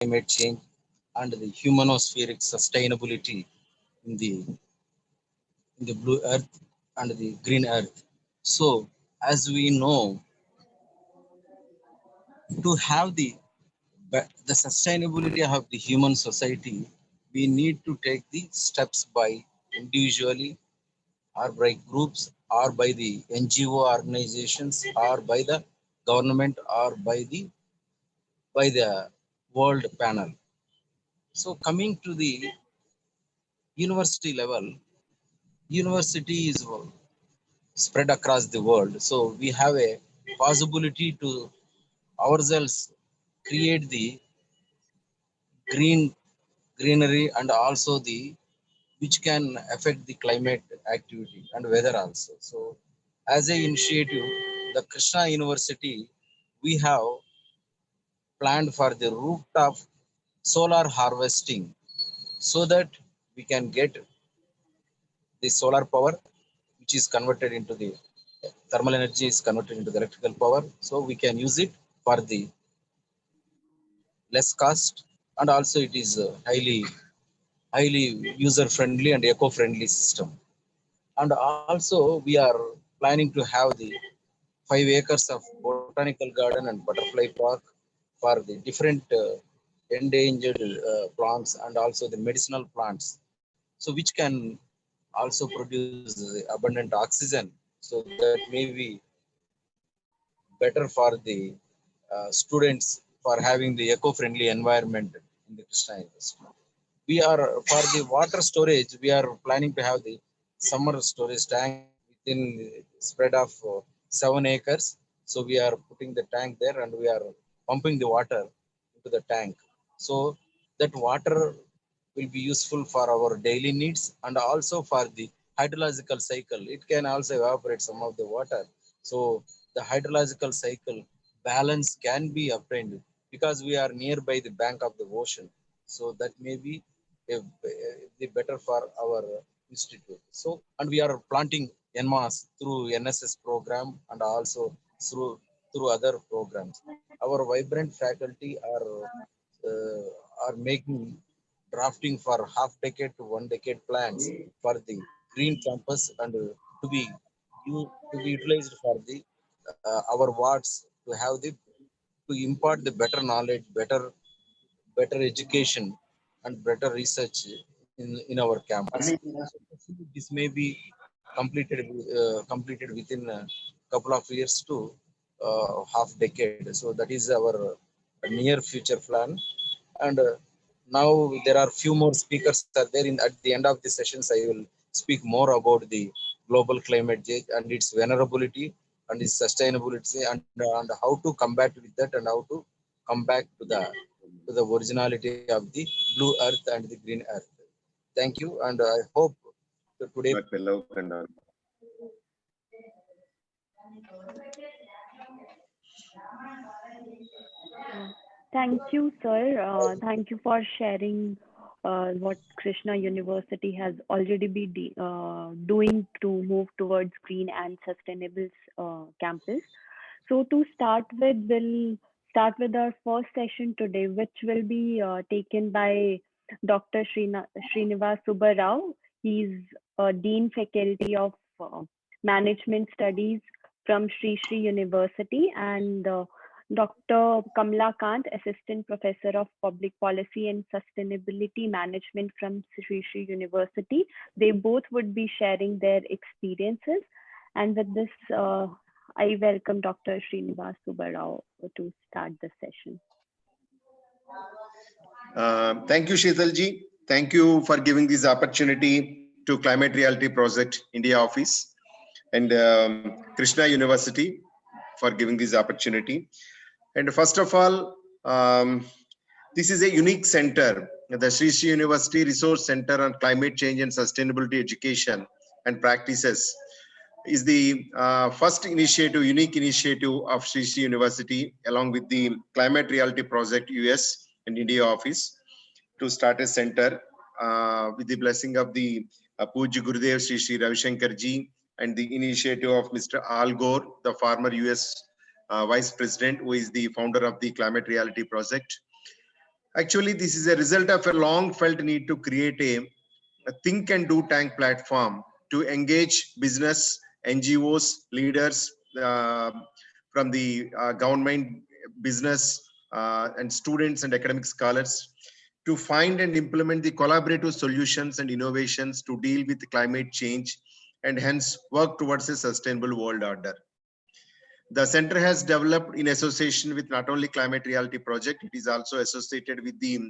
climate change and the humanospheric sustainability in the blue earth and the green earth. So, as we know, to have the sustainability of the human society, we need to take the steps by individually or by groups or by the NGO organizations or by the government or by the world panel. So coming to the university level, university is spread across the world. So we have a possibility to ourselves create the green greenery and also the which can affect the climate activity and weather also. So as a initiative, the Krishna University, we have planned for the rooftop solar harvesting so that we can get the solar power which is converted into the thermal energy is converted into the electrical power, so we can use it for the less cost, and also it is highly user friendly and eco friendly system. And also we are planning to have the 5 acres of botanical garden and butterfly park for the different endangered plants and also the medicinal plants, so which can also produce abundant oxygen, so that may be better for the students for having the eco-friendly environment in the Krishna University. We are for the water storage. We are planning to have the summer storage tank within the spread of 7 acres. So we are putting the tank there and we are pumping the water into the tank. So that water will be useful for our daily needs and also for the hydrological cycle. It can also evaporate some of the water. So the hydrological cycle balance can be obtained because we are nearby the bank of the ocean. So that may be the better for our institute. So and we are planting en masse through NSS program and also through other programs. Our vibrant faculty are making drafting for half decade to 1 decade plans for the green campus and to be utilized for the our wards to have the to impart the better knowledge, better education, and better research in our campus. So this may be completed within a couple of years to half decade. So that is our near future plan. And now there are few more speakers are there. In at the end of the sessions, I will speak more about the global climate change and its vulnerability and its sustainability and how to combat with that and how to come back to the originality of the blue earth and the green earth. Thank you, and I hope that today. Thank you, sir. Thank you for sharing what Krishna University has already been doing to move towards green and sustainable campus. So to start with, we'll start with our first session today, which will be taken by Dr. Srinivas Subbarao. He's a Dean Faculty of Management Studies from Sri Sri University, and Dr. Kamla Kant, Assistant Professor of Public Policy and Sustainability Management from Sri Sri University. They both would be sharing their experiences. And with this, I welcome Dr. Srinivas Subbarao to start the session. Thank you, Sheetalji. Thank you for giving this opportunity to Climate Reality Project India Office and Krishna University for giving this opportunity. And first of all, this is a unique center, the Sri Sri University Resource Center on Climate Change and Sustainability Education and Practices is the first initiative, unique initiative of Sri Sri University along with the Climate Reality Project US and India Office to start a center with the blessing of the Puj Gurudev Sri Sri Ravi Shankar ji and the initiative of Mr. Al Gore, the former US Vice President, who is the founder of the Climate Reality Project. Actually, this is a result of a long felt need to create a think and do tank platform to engage business, NGOs, leaders from the government, business, and students and academic scholars to find and implement the collaborative solutions and innovations to deal with climate change and hence work towards a sustainable world order. The center has developed in association with not only Climate Reality Project, it is also associated with the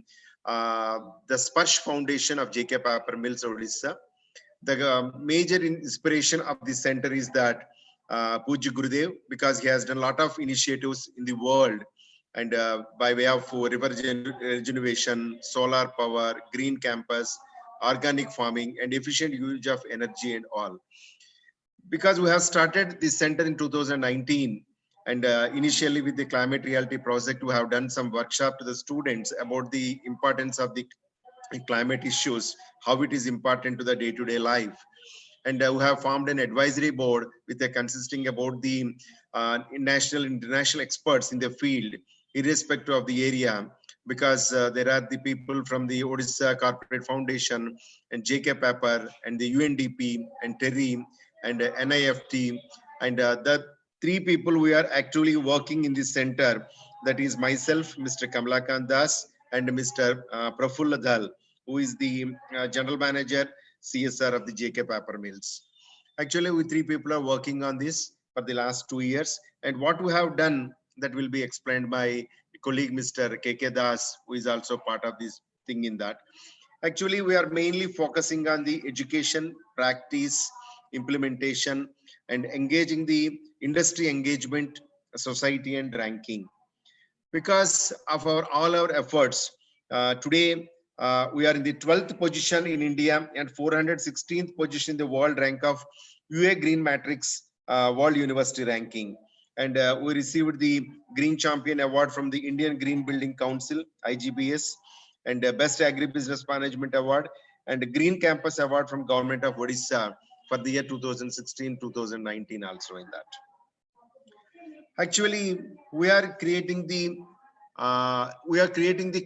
Sparsh Foundation of JK Paper Mills, Odisha. The major inspiration of this center is that Pujya Gurudev, because he has done a lot of initiatives in the world and by way of river regeneration, solar power, green campus, organic farming, and efficient use of energy and all. Because we have started this center in 2019 and initially with the Climate Reality Project, we have done some workshop to the students about the importance of the climate issues, how it is important to the day-to-day life. And we have formed an advisory board with a consisting about the national, international experts in the field, irrespective of the area, because there are the people from the Odisha Corporate Foundation and JK Paper and the UNDP and TERI and NIFT and the three people we are actually working in this center. That is myself, Mr. Kamalakant Das, and Mr. Prafulla Dal, who is the general manager CSR of the JK Paper Mills. Actually, we three people are working on this for the last 2 years. And what we have done, that will be explained by colleague Mr. KK Das, who is also part of this thing in that. Actually, we are mainly focusing on the education, practice, implementation, and engaging the industry engagement, society, and ranking. Because of all our efforts, today we are in the 12th position in India and 416th position in the world rank of UA Green Matrix World University Ranking. And we received the Green Champion Award from the Indian Green Building Council, IGBS, and Best Agribusiness Management Award, and Green Campus Award from Government of Odisha for the year 2016-2019 also in that. Actually, we are creating the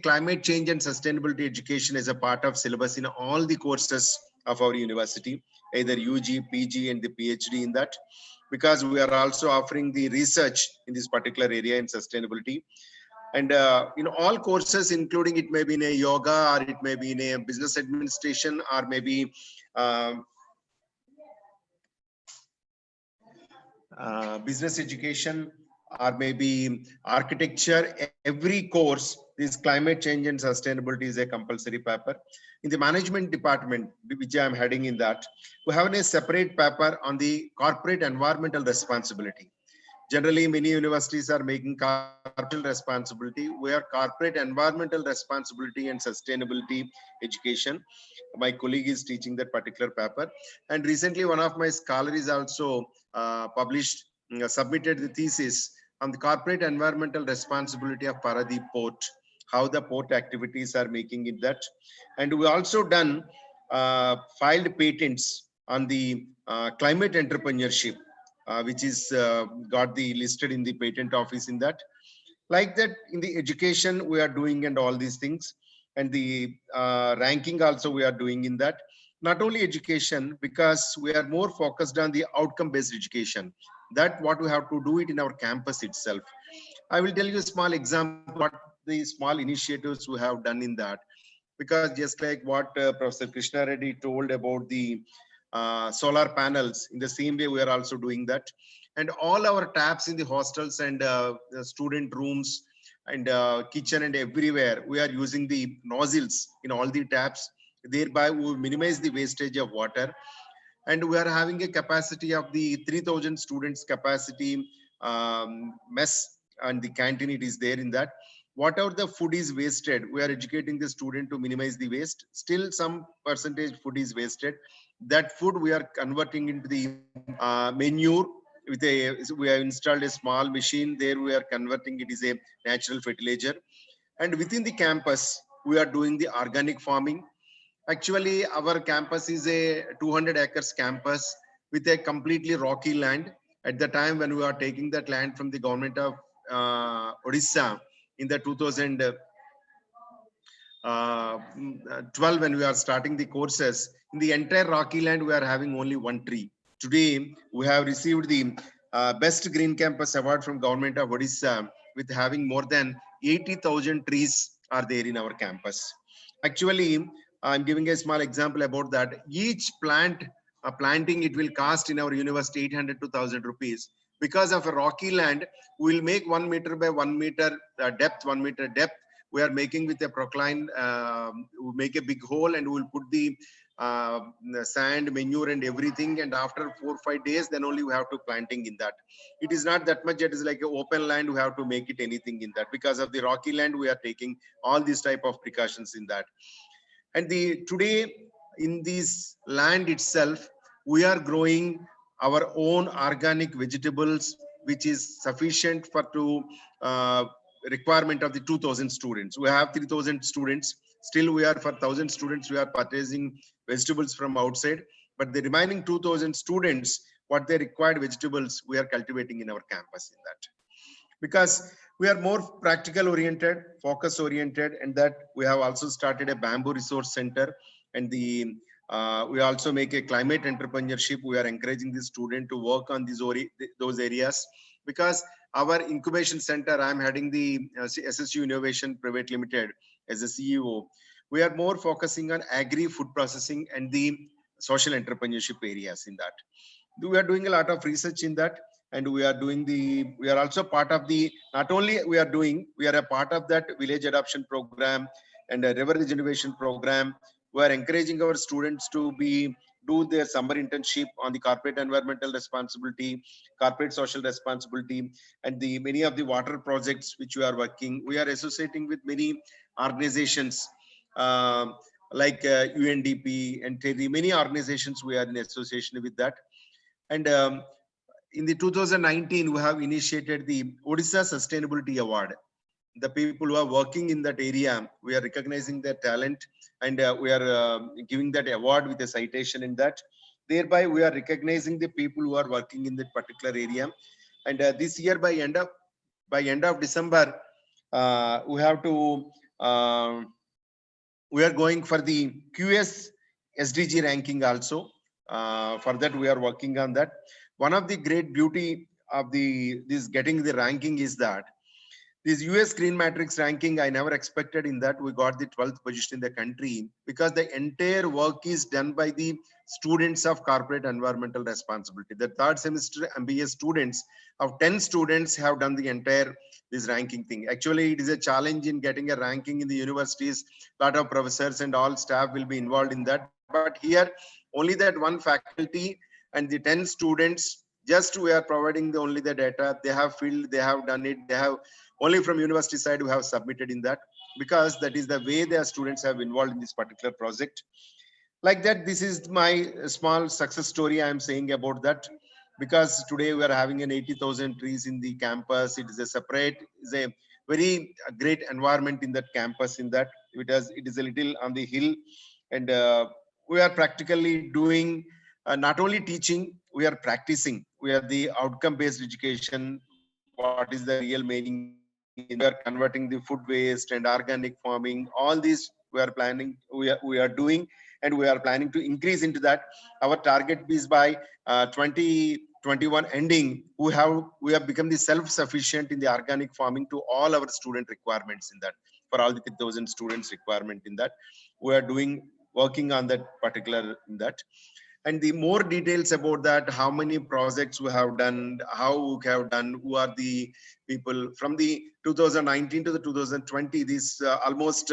climate change and sustainability education as a part of syllabus in all the courses of our university, either UG, PG, and the PhD in that, because we are also offering the research in this particular area in sustainability. And in all courses, including it may be in a yoga or it may be in a business administration or maybe business education or maybe architecture, every course, this climate change and sustainability is a compulsory paper. In the management department, which I am heading in that, we have a separate paper on the corporate environmental responsibility. Generally, many universities are making corporate responsibility, where corporate environmental responsibility and sustainability education. My colleague is teaching that particular paper. And recently, one of my scholars also submitted the thesis on the corporate environmental responsibility of Paradeep Port, how the port activities are making it that. And we also done filed patents on the climate entrepreneurship, which is got the listed in the patent office in that. Like that, in the education we are doing and all these things, and the ranking also we are doing in that. Not only education, because we are more focused on the outcome-based education. That what we have to do it in our campus itself. I will tell you a small example what the small initiatives we have done in that. Because just like what Professor Krishna Reddy told about the solar panels, in the same way we are also doing that. And all our taps in the hostels and student rooms and kitchen and everywhere, we are using the nozzles in all the taps. Thereby we minimize the wastage of water. And we are having a capacity of the 3,000 students capacity mess, and the canteen it is there in that. Whatever the food is wasted, we are educating the student to minimize the waste. Still some percentage food is wasted. That food we are converting into the manure. We have installed a small machine there. We are converting it is a natural fertilizer. And within the campus, we are doing the organic farming. Actually, our campus is a 200 acres campus with a completely rocky land. At the time when we are taking that land from the government of Odisha in the 2000, 12 when we are starting the courses, in the entire Rocky Land, we are having only one tree. Today, we have received the Best Green Campus Award from Government of Odisha with having more than 80,000 trees are there in our campus. Actually, I'm giving a small example about that. Each planting, it will cost in our university 800 to 1,000 rupees. Because of a rocky land, we will make 1 meter by 1 meter depth, 1 meter depth. We are making with a procline, we make a big hole and we will put the sand, manure and everything. And after 4 or 5 days, then only we have to planting in that. It is not that much. It is like an open land. We have to make it anything in that. Because of the rocky land, we are taking all these type of precautions in that. And today in this land itself, we are growing our own organic vegetables, which is sufficient for uh, requirement of the 2,000 students. We have 3,000 students. Still, we are for 1,000 students. We are purchasing vegetables from outside. But the remaining 2,000 students, what they required vegetables, we are cultivating in our campus in that. Because we are more practical oriented, focus oriented, and that we have also started a bamboo resource center. And we also make a climate entrepreneurship. We are encouraging the student to work on those areas. Because our incubation center, I'm heading the SSU Innovation Private Limited as a CEO. We are more focusing on agri food processing and the social entrepreneurship areas in that. We are doing a lot of research in that, and we are also part of the, not only we are doing, we are a part of that village adoption program and a river regeneration program. We are encouraging our students to do their summer internship on the corporate environmental responsibility, corporate social responsibility, and the many of the water projects which we are working. We are associating with many organizations like UNDP and the many organizations. We are in association with that. And in the 2019, we have initiated the Odisha Sustainability Award. The people who are working in that area, we are recognizing their talent, and we are giving that award with a citation in that. Thereby, we are recognizing the people who are working in that particular area. And this year, by end of December, we have to we are going for the QS SDG ranking also. For that, we are working on that. One of the great beauty of this getting the ranking is that this US Green Matrix ranking, I never expected in that we got the 12th position in the country, because the entire work is done by the students of corporate environmental responsibility. The third semester MBA students of 10 students have done the entire this ranking thing. Actually, it is a challenge in getting a ranking in the universities. A lot of professors and all staff will be involved in that. But here, only that one faculty and the 10 students, just we are providing only the data. They have filled, they have done it. They have only from university side we have submitted in that, because that is the way their students have involved in this particular project. Like that, this is my small success story I am saying about that. Because today we are having an 80,000 trees in the campus. It is a separate, is a very great environment in that campus. In that, it is a little on the hill, and we are practically doing not only teaching, we are practicing. We are the outcome based education. What is the real meaning in that? We are converting the food waste and organic farming. All these we are planning, we are doing, and we are planning to increase into that. Our target is by 2021 ending, we have become the self-sufficient in the organic farming to all our student requirements in that. For all the 3,000 students requirement in that, we are working on that particular in that. And the more details about that, how many projects we have done, how we have done, who are the people from the 2019 to the 2020, this almost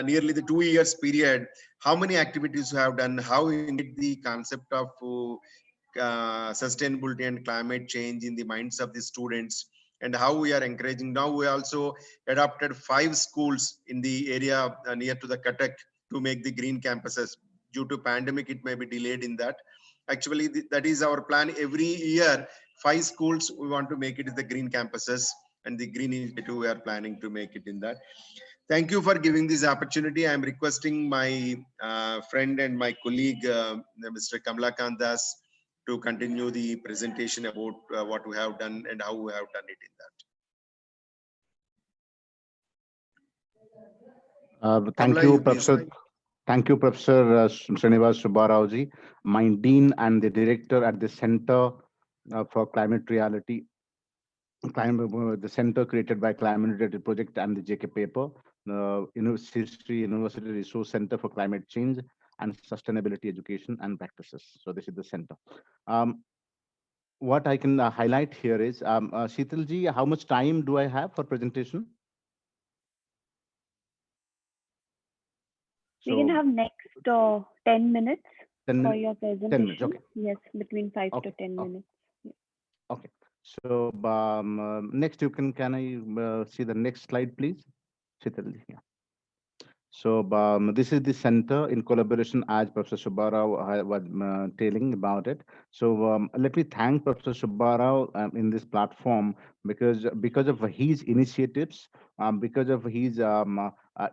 nearly the 2 years period, how many activities we have done, how we integrate the concept of sustainability and climate change in the minds of the students, and how we are encouraging. Now we also adopted 5 schools in the area near to the Cuttack to make the green campuses. Due to pandemic, it may be delayed in that. Actually, that is our plan. Every year, 5 schools we want to make it the green campuses, and the green initiative we are planning to make it in that. Thank you for giving this opportunity. I am requesting my friend and my colleague, Mr. Kamlakant Das, to continue the presentation about what we have done and how we have done it in that. Kamla, Thank you, you please. Professor. Thank you, Professor Srinivas Subbarao, my Dean and the Director at the Center for Climate Reality, the center created by Climate Reality Project and the JK paper, History University Resource Center for Climate Change and Sustainability Education and Practices. So this is the center. Um, what I can highlight here is, Sheetalji, how much time do I have for presentation? We can So have next 10 minutes 10 for minutes, your 10 minutes, presentation. okay. Yes, between 5 to Okay. 10 Okay. minutes. Yeah. Okay. So next you can I see the next slide, please? Sheetalji, yeah. So this is the center in collaboration, as Professor Subbarao was telling about it. So let me thank Professor Subbarao in this platform, because of his initiatives, because of his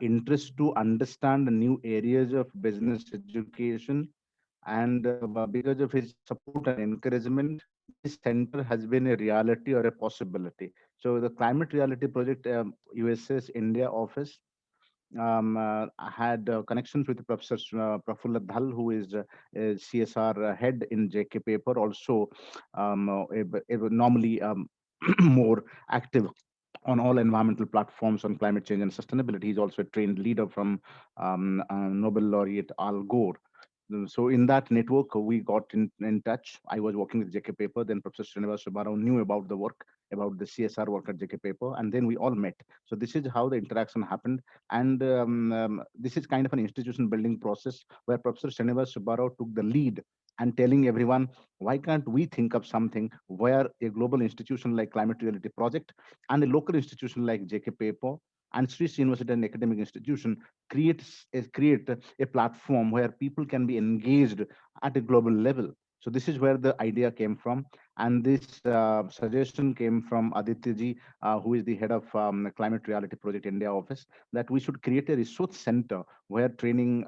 interest to understand the new areas of business education, and because of his support and encouragement, this center has been a reality or a possibility. So the Climate Reality Project USS India office had connections with Professor Prafulla Dhal, who is a CSR head in JK paper, also normally more active on all environmental platforms on climate change and sustainability. He's also a trained leader from Nobel laureate Al Gore. So in that network, we got in touch. I was working with JK Paper. Then Professor Srinivas Subbarao knew about the work, about the CSR work at JK Paper, and then we all met. So this is how the interaction happened, and this is kind of an institution building process where Professor Srinivas Subbarao took the lead and telling everyone, why can't we think of something where a global institution like Climate Reality Project and a local institution like JK Paper and Sri University and academic institution create a platform where people can be engaged at a global level. So this is where the idea came from, and this suggestion came from Aditya ji, who is the head of Climate Reality Project India office, that we should create a resource center where training,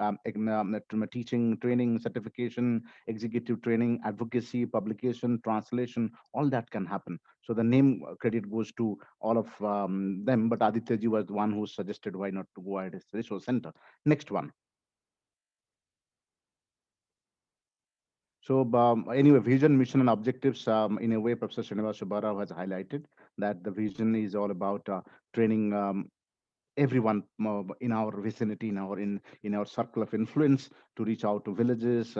teaching, training, certification, executive training, advocacy, publication, translation, all that can happen. So the name credit goes to all of them, but Aditya ji was the one who suggested why not to go ahead as resource center. Next one. So anyway, vision, mission, and objectives. In a way, Professor Srinivas Subbarao has highlighted that the vision is all about training everyone in our vicinity, in our circle of influence, to reach out to villages,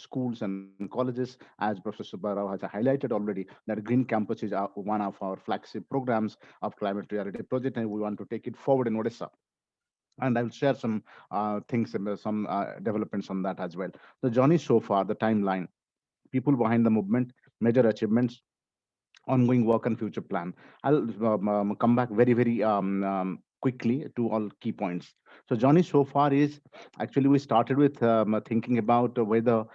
schools, and colleges. As Professor Subbarao has highlighted already, that Green Campus is one of our flagship programs of Climate Reality Project, and we want to take it forward in Odisha. And I'll share some things, some developments on that as well. The journey so far, the timeline, people behind the movement, major achievements, ongoing work and future plan. I'll come back very quickly to all key points. So journey so far is, actually we started with thinking about whether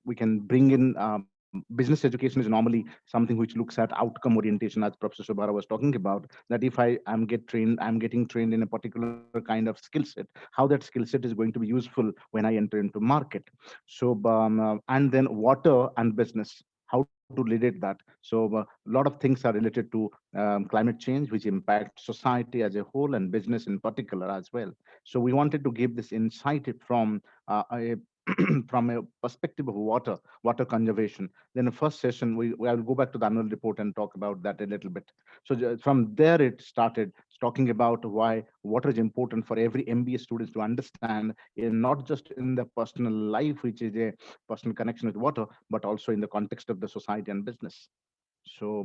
we can bring in business education is normally something which looks at outcome orientation, as Professor Subara was talking about, that if I'm getting trained in a particular kind of skill set, how that skill set is going to be useful when I enter into market. So and then water and business, how to relate that. So a lot of things are related to climate change, which impacts society as a whole and business in particular as well. So we wanted to give this insight from a from a perspective of water conservation. Then the first session, I'll go back to the annual report and talk about that a little bit. So from there it started talking about why water is important for every MBA students to understand, in not just in the personal life, which is a personal connection with water, but also in the context of the society and business. So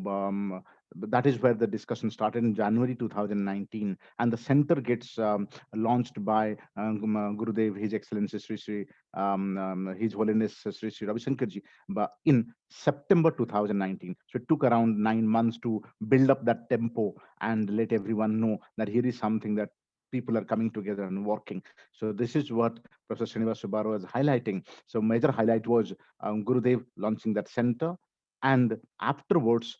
that is where the discussion started in January 2019, and the center gets launched by Gurudev, His Excellency Sri His Holiness Sri Ravi Shankarji, but in September 2019. So it took around 9 months to build up that tempo and let everyone know that here is something that people are coming together and working. So this is what Professor Srinivas Subbarao is highlighting. So major highlight was Gurudev launching that center, and afterwards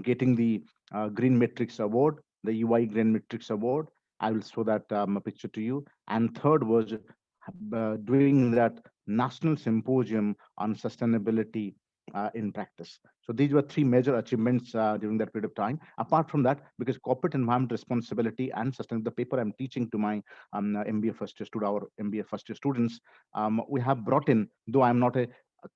getting the Green Metrics Award, the UI Green Metrics Award. I will show that a picture to you. And third was doing that national symposium on sustainability in practice. So these were three major achievements during that period of time. Apart from that, because corporate environment responsibility and sustain the paper I'm teaching to my MBA first year student, our MBA first year students, we have brought in, though I'm not a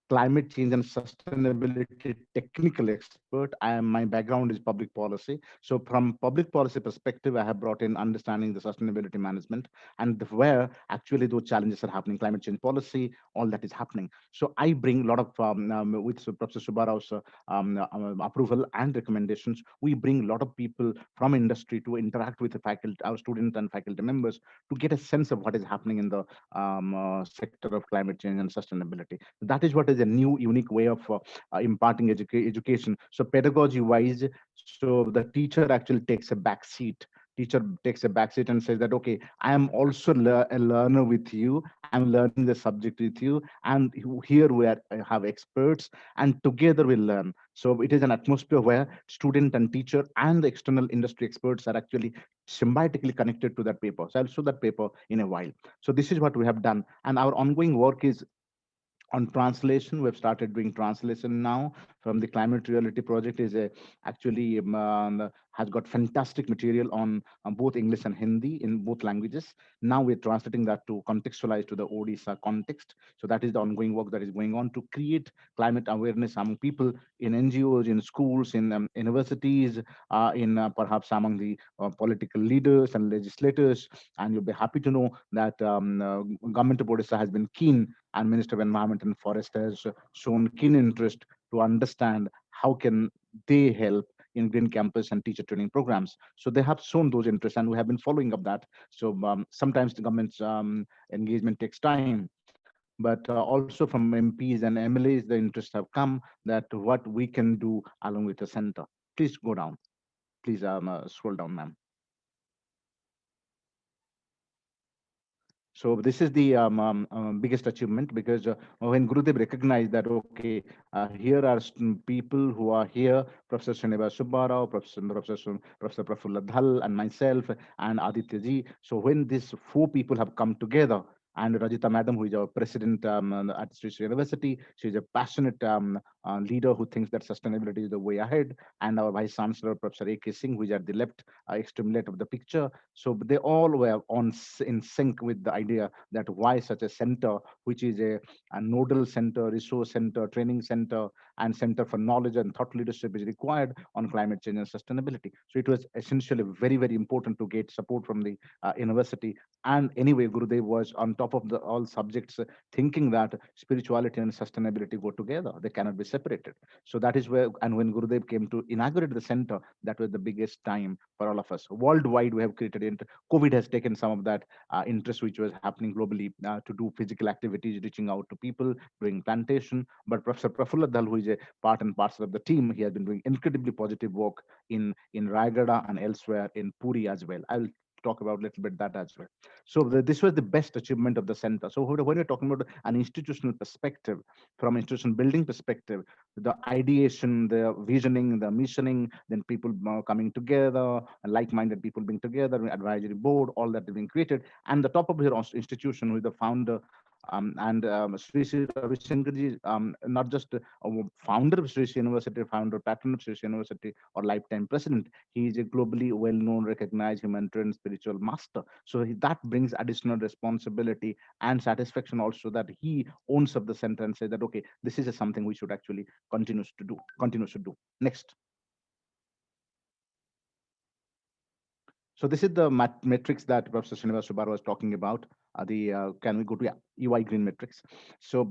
climate change and sustainability technical expert. My background is public policy. So from public policy perspective, I have brought in understanding the sustainability management and where actually those challenges are happening, climate change policy, all that is happening. So I bring a lot of, with Professor Subarao's approval and recommendations, we bring a lot of people from industry to interact with the faculty, our students and faculty members, to get a sense of what is happening in the sector of climate change and sustainability. That is what is a new, unique way of imparting education. So pedagogy wise, so the teacher actually takes a back seat. Teacher takes a back seat and says that, okay, I am also a learner with you. I'm learning the subject with you. And here we have experts and together we learn. So it is an atmosphere where student and teacher and the external industry experts are actually symbiotically connected to that paper. So I'll show that paper in a while. So this is what we have done. And our ongoing work is on translation. We've started doing translation now from the climate reality project. Is a actually has got fantastic material on both English and Hindi in both languages. Now we're translating that to contextualize to the Odisha context. So that is the ongoing work that is going on to create climate awareness among people in NGOs, in schools, in universities, in perhaps among the political leaders and legislators. And you'll be happy to know that government of Odisha has been keen, and Minister of Environment and Forest has shown keen interest to understand how can they help in green campus and teacher training programs. So they have shown those interests, and we have been following up that. So sometimes the government's engagement takes time, but also from MPs and MLAs, the interests have come that what we can do along with the center. Please go down. Please scroll down, ma'am. So this is the biggest achievement, because when Gurudev recognized that, okay, here are people who are here, Professor Srinivas Subbarao, Professor Prafulla Dhal, and myself, and Aditya ji. So when these four people have come together, and Rajita Madam, who is our president at Sri Sri University, she is a passionate leader who thinks that sustainability is the way ahead, and our Vice Chancellor, Professor A.K. Singh, who is at the left, extreme left of the picture. So they all were in sync with the idea that why such a center, which is a nodal center, resource center, training center, and center for knowledge and thought leadership is required on climate change and sustainability. So it was essentially very, very important to get support from the university. And anyway, Gurudev was on top of the all subjects, thinking that spirituality and sustainability go together; they cannot be separated. So that is where, and when Gurudev came to inaugurate the center, that was the biggest time for all of us. Worldwide, we have created it. COVID has taken some of that interest which was happening globally to do physical activities, reaching out to people, doing plantation. But Professor Prafulla Dhal, who is a part and parcel of the team, he has been doing incredibly positive work in Raigada and elsewhere in Puri as well. I'll talk about a little bit that as well. So this was the best achievement of the center. So when we're talking about an institutional perspective, from institution building perspective, the ideation, the visioning, the missioning, then people coming together, like-minded people being together, advisory board, all that is being created. And the top of your institution with the founder and Sri Sri Ravi Shankarji, not just a founder of Sri Sri University, founder, patron of Sri Sri University, or lifetime president. He is a globally well-known, recognized humanitarian spiritual master. So that brings additional responsibility and satisfaction also, that he owns up the center and says that, okay, this is something we should actually continues to do. Next. So this is the metrics that Professor Srinivas Subbar was talking about. Can we go to UI green metrics? So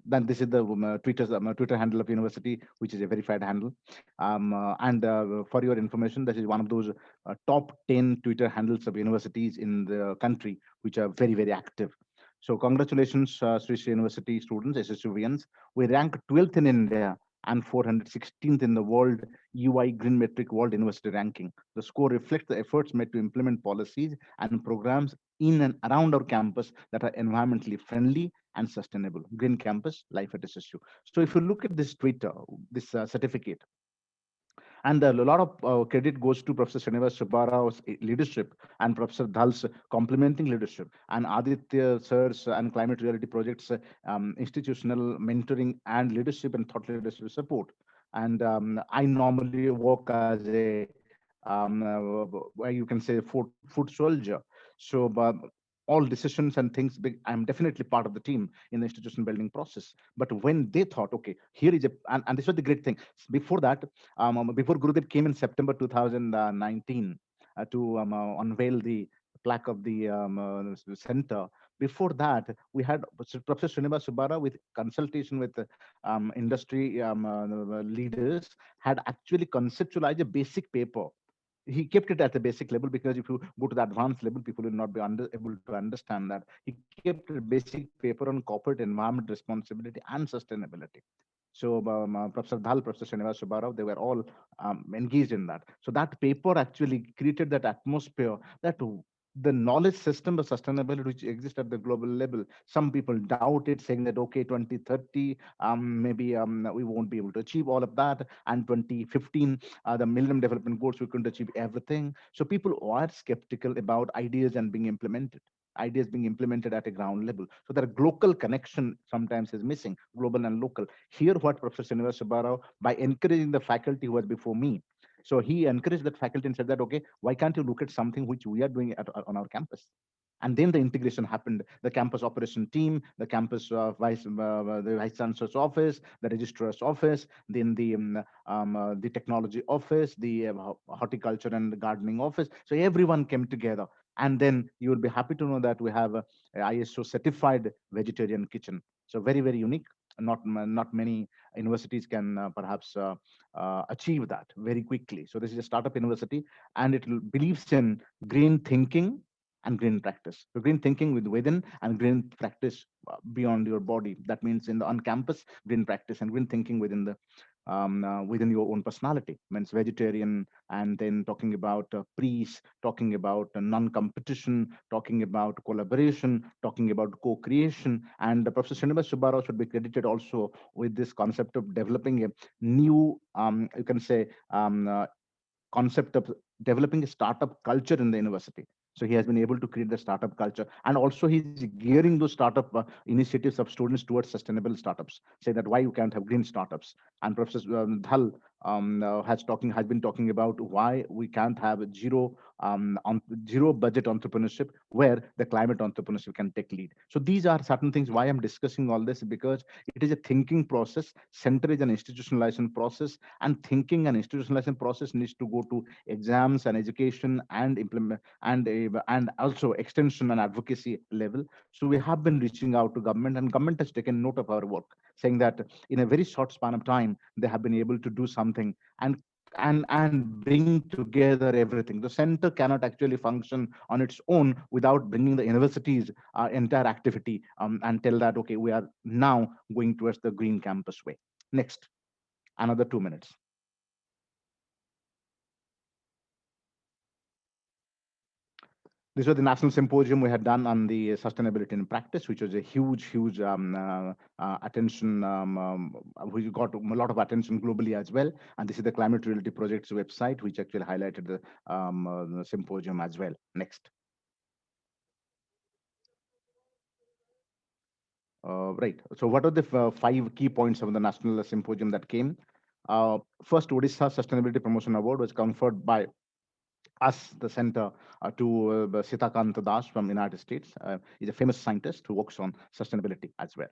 then this is the Twitter handle of university, which is a verified handle. And for your information, this is one of those top 10 Twitter handles of universities in the country, which are very, very active. So congratulations, Sri Sri University students, SSUVians. We rank 12th in India and 416th in the world UI Green Metric World University Ranking. The score reflects the efforts made to implement policies and programs in and around our campus that are environmentally friendly and sustainable. Green Campus, Life at SSU. So if you look at this Twitter, this certificate, And a lot of credit goes to Professor Srinivas Subbarao's leadership and Professor Dhal's complementing leadership and Aditya Sir's and Climate Reality Project's institutional mentoring and leadership and thought leadership support. And I normally work as a where you can say foot soldier. So all decisions and things big, I'm definitely part of the team in the institution building process. But when they thought, okay, here is a, and this was the great thing. Before that, before Gurudev came in September 2019 to unveil the plaque of the center. Before that, we had Professor Srinivas Subbara with consultation with industry leaders had actually conceptualized a basic paper. He kept it at the basic level because if you go to the advanced level, people will not be able to understand that. He kept a basic paper on corporate environment responsibility and sustainability. So Professor Dhal, Professor Srinivas Subbarao, they were all engaged in that. So that paper actually created that atmosphere that the knowledge system of sustainability which exists at the global level, some people doubt it, saying that okay, 2030, maybe we won't be able to achieve all of that, and 2015, the Millennium Development Goals, we couldn't achieve everything. So people are skeptical about ideas and being implemented. Ideas being implemented at a ground level. So that global connection sometimes is missing, global and local. Here, what Professor Srinivas Subbarao, by encouraging the faculty who was before me, so he encouraged that faculty and said that, okay, why can't you look at something which we are doing on our campus? And then the integration happened. The campus operation team, the campus the vice chancellor's office, the registrar's office, then the technology office, the horticulture and gardening office. So everyone came together. And then you will be happy to know that we have a ISO certified vegetarian kitchen. So very, very unique. Not many universities can perhaps achieve that very quickly. So this is a startup university, and it believes in green thinking and green practice. So green thinking with within and green practice beyond your body. That means in the on campus, green practice and green thinking within your own personality. Means vegetarian, and then talking about peace, talking about non-competition, talking about collaboration, talking about co-creation. And Professor Srinivas Subbarao should be credited also with this concept of developing a new, you can say, concept of developing a startup culture in the university. So he has been able to create the startup culture, and also he's gearing those startup initiatives of students towards sustainable startups. Say that why you can't have green startups. And Professor Dhal has been talking about why we can't have a zero budget entrepreneurship where the climate entrepreneurship can take lead. So these are certain things why I'm discussing all this, because it is a thinking process. Center is an institutionalization process, and thinking and institutionalization process needs to go to exams and education and implement and also extension and advocacy level. So we have been reaching out to government, and government has taken note of our work, saying that in a very short span of time they have been able to do something and bring together everything. The center cannot actually function on its own without bringing the universities entire activity, and tell that okay, we are now going towards the green campus way. Next, another 2 minutes. This was the national symposium we had done on the sustainability in practice, which was a huge attention. We got a lot of attention globally as well. And this is the Climate Reality Project's website, which actually highlighted the symposium as well. Next. Right. So what are the 5 key points of the national symposium that came? First, Odisha Sustainability Promotion Award was conferred by us, the center, to Sitakant Das from the United States. He's a famous scientist who works on sustainability as well.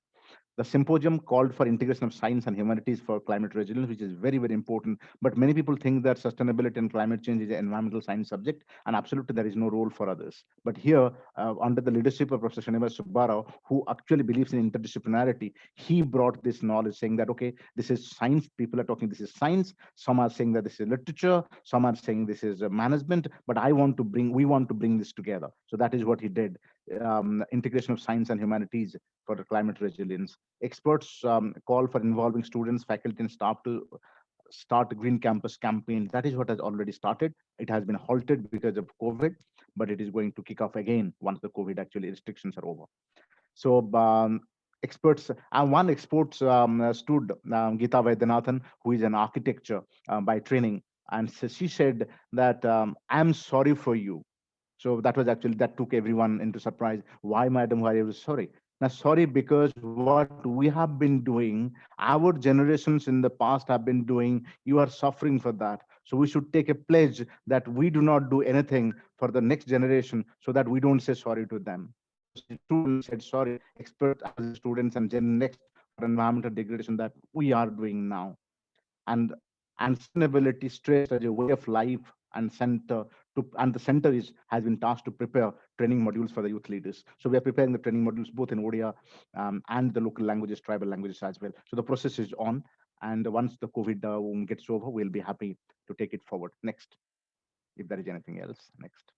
The symposium called for integration of science and humanities for climate resilience, which is very, very important. But many people think that sustainability and climate change is an environmental science subject, and absolutely there is no role for others. But here, under the leadership of Professor Srinivas Subbarao, who actually believes in interdisciplinarity, he brought this knowledge, saying that, okay, this is science. People are talking this is science. Some are saying that this is literature. Some are saying this is management. But we want to bring this together. So that is what he did. Integration of science and humanities for climate resilience. Experts call for involving students, faculty, and staff to start green campus campaign. That is what has already started. It has been halted because of COVID, but it is going to kick off again once the COVID actually restrictions are over. So experts, one expert stood, Geeta Vaidyanathan, who is an architecture by training. And so she said that I'm sorry for you. So that was actually, that took everyone into surprise. Why, madam, why are you sorry? Now, sorry because what we have been doing, our generations in the past have been doing, you are suffering for that. So we should take a pledge that we do not do anything for the next generation, so that we don't say sorry to them. So she truly said sorry, expressed as a students and gen next for environmental degradation that we are doing now. And and sustainability stressed as a way of life, and center and the center is has been tasked to prepare training modules for the youth leaders. So we are preparing the training modules both in Odia and the local languages, tribal languages as well. So the process is on, and once the COVID gets over, we'll be happy to take it forward. Next, if there is anything else. Next.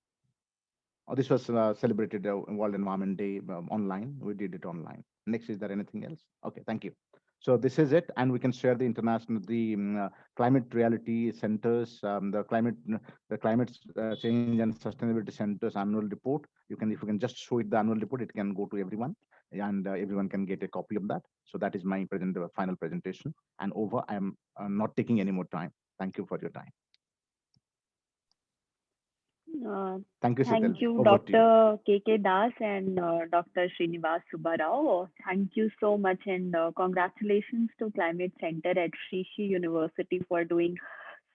This was celebrated World Environment Day online. We did it online. Next, is there anything else? Okay, thank you. So this is it, and we can share the climate reality centers, the climate change and sustainability centers annual report. You can, if you can just show it the annual report, it can go to everyone, and everyone can get a copy of that. So that is my final presentation. And over, I am not taking any more time. Thank you for your time. Uh, Thank you, Siddhal. Thank you, Over to you. Dr. K.K. Das and Dr. Srinivas Subbarao. Thank you so much, and congratulations to Climate Center at Sri Sri University for doing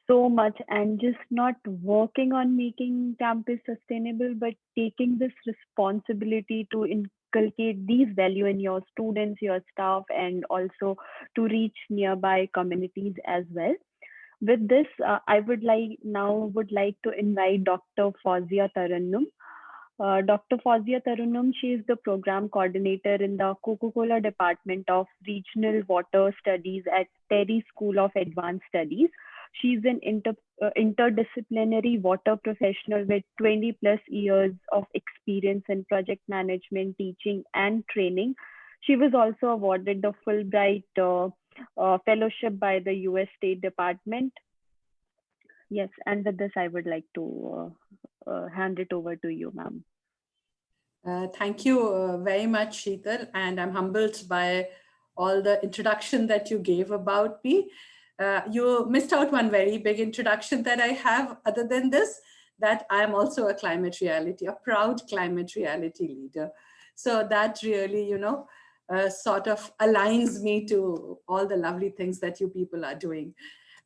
so much, and just not working on making campus sustainable, but taking this responsibility to inculcate these value in your students, your staff, and also to reach nearby communities as well. With this, I would like to invite Dr. Fauzia Tarannum. Dr. Fauzia Tarannum, she is the program coordinator in the Coca-Cola Department of Regional Water Studies at Terry School of Advanced Studies. She's an interdisciplinary water professional with 20 plus years of experience in project management, teaching, and training. She was also awarded the Fulbright fellowship by the US State Department. Yes, and with this, I would like to hand it over to you, ma'am. Thank you very much, Sheetal, and I'm humbled by all the introduction that you gave about me. You missed out one very big introduction that I have other than this, that I'm also a climate reality, a proud climate reality leader. So that really, sort of aligns me to all the lovely things that you people are doing.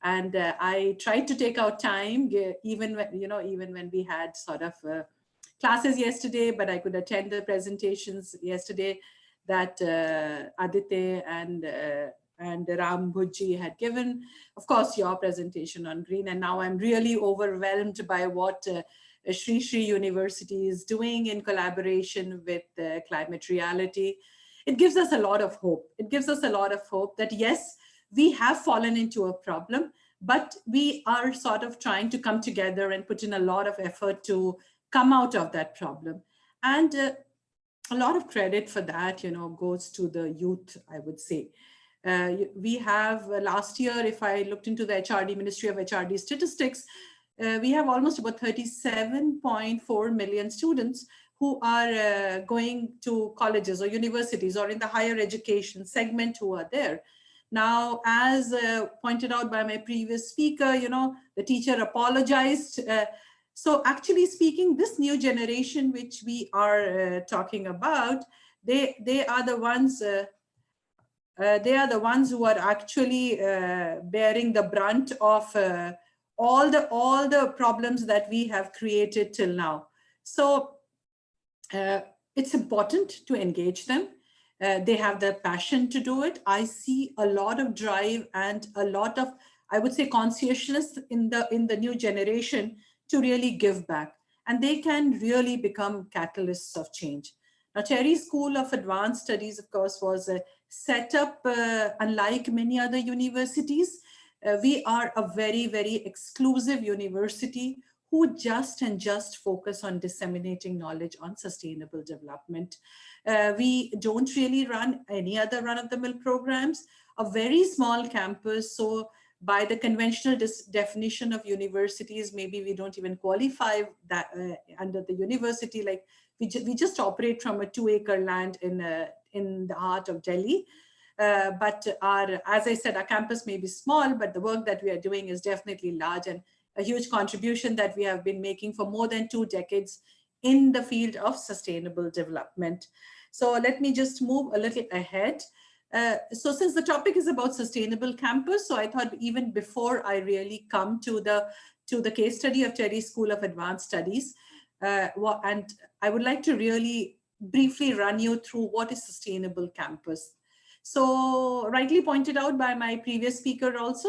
And I tried to take out time, even when we had sort of classes yesterday, but I could attend the presentations yesterday that Aditya and Ram Bhujji had given. Of course, your presentation on green, and now I'm really overwhelmed by what Sri Sri University is doing in collaboration with Climate Reality. It gives us a lot of hope. It gives us a lot of hope that yes, we have fallen into a problem, but we are sort of trying to come together and put in a lot of effort to come out of that problem. And a lot of credit for that, goes to the youth, I would say. We have last year, if I looked into the HRD, Ministry of HRD statistics, we have almost about 37.4 million students who are going to colleges or universities or in the higher education segment who are there. Now, as pointed out by my previous speaker, the teacher apologized. So actually speaking, this new generation, which we are talking about, they are the ones who are actually bearing the brunt of all the problems that we have created till now. So it's important to engage them. They have the passion to do it. I see a lot of drive and a lot of, I would say, conscientiousness in the new generation to really give back. And they can really become catalysts of change. Now, Terry School of Advanced Studies, of course, was set up unlike many other universities. We are a very, very exclusive university who just focus on disseminating knowledge on sustainable development. We don't really run any other run-of-the-mill programs, a very small campus. So by the conventional definition of universities, maybe we don't even qualify that under the university. Like we just operate from a 2-acre land in the heart of Delhi. But as I said, our campus may be small, but the work that we are doing is definitely large, and a huge contribution that we have been making for more than 2 decades in the field of sustainable development. So let me just move a little ahead. So since the topic is about sustainable campus, so I thought even before I really come to the case study of Terry School of Advanced Studies, and I would like to really briefly run you through what is sustainable campus. So rightly pointed out by my previous speaker also,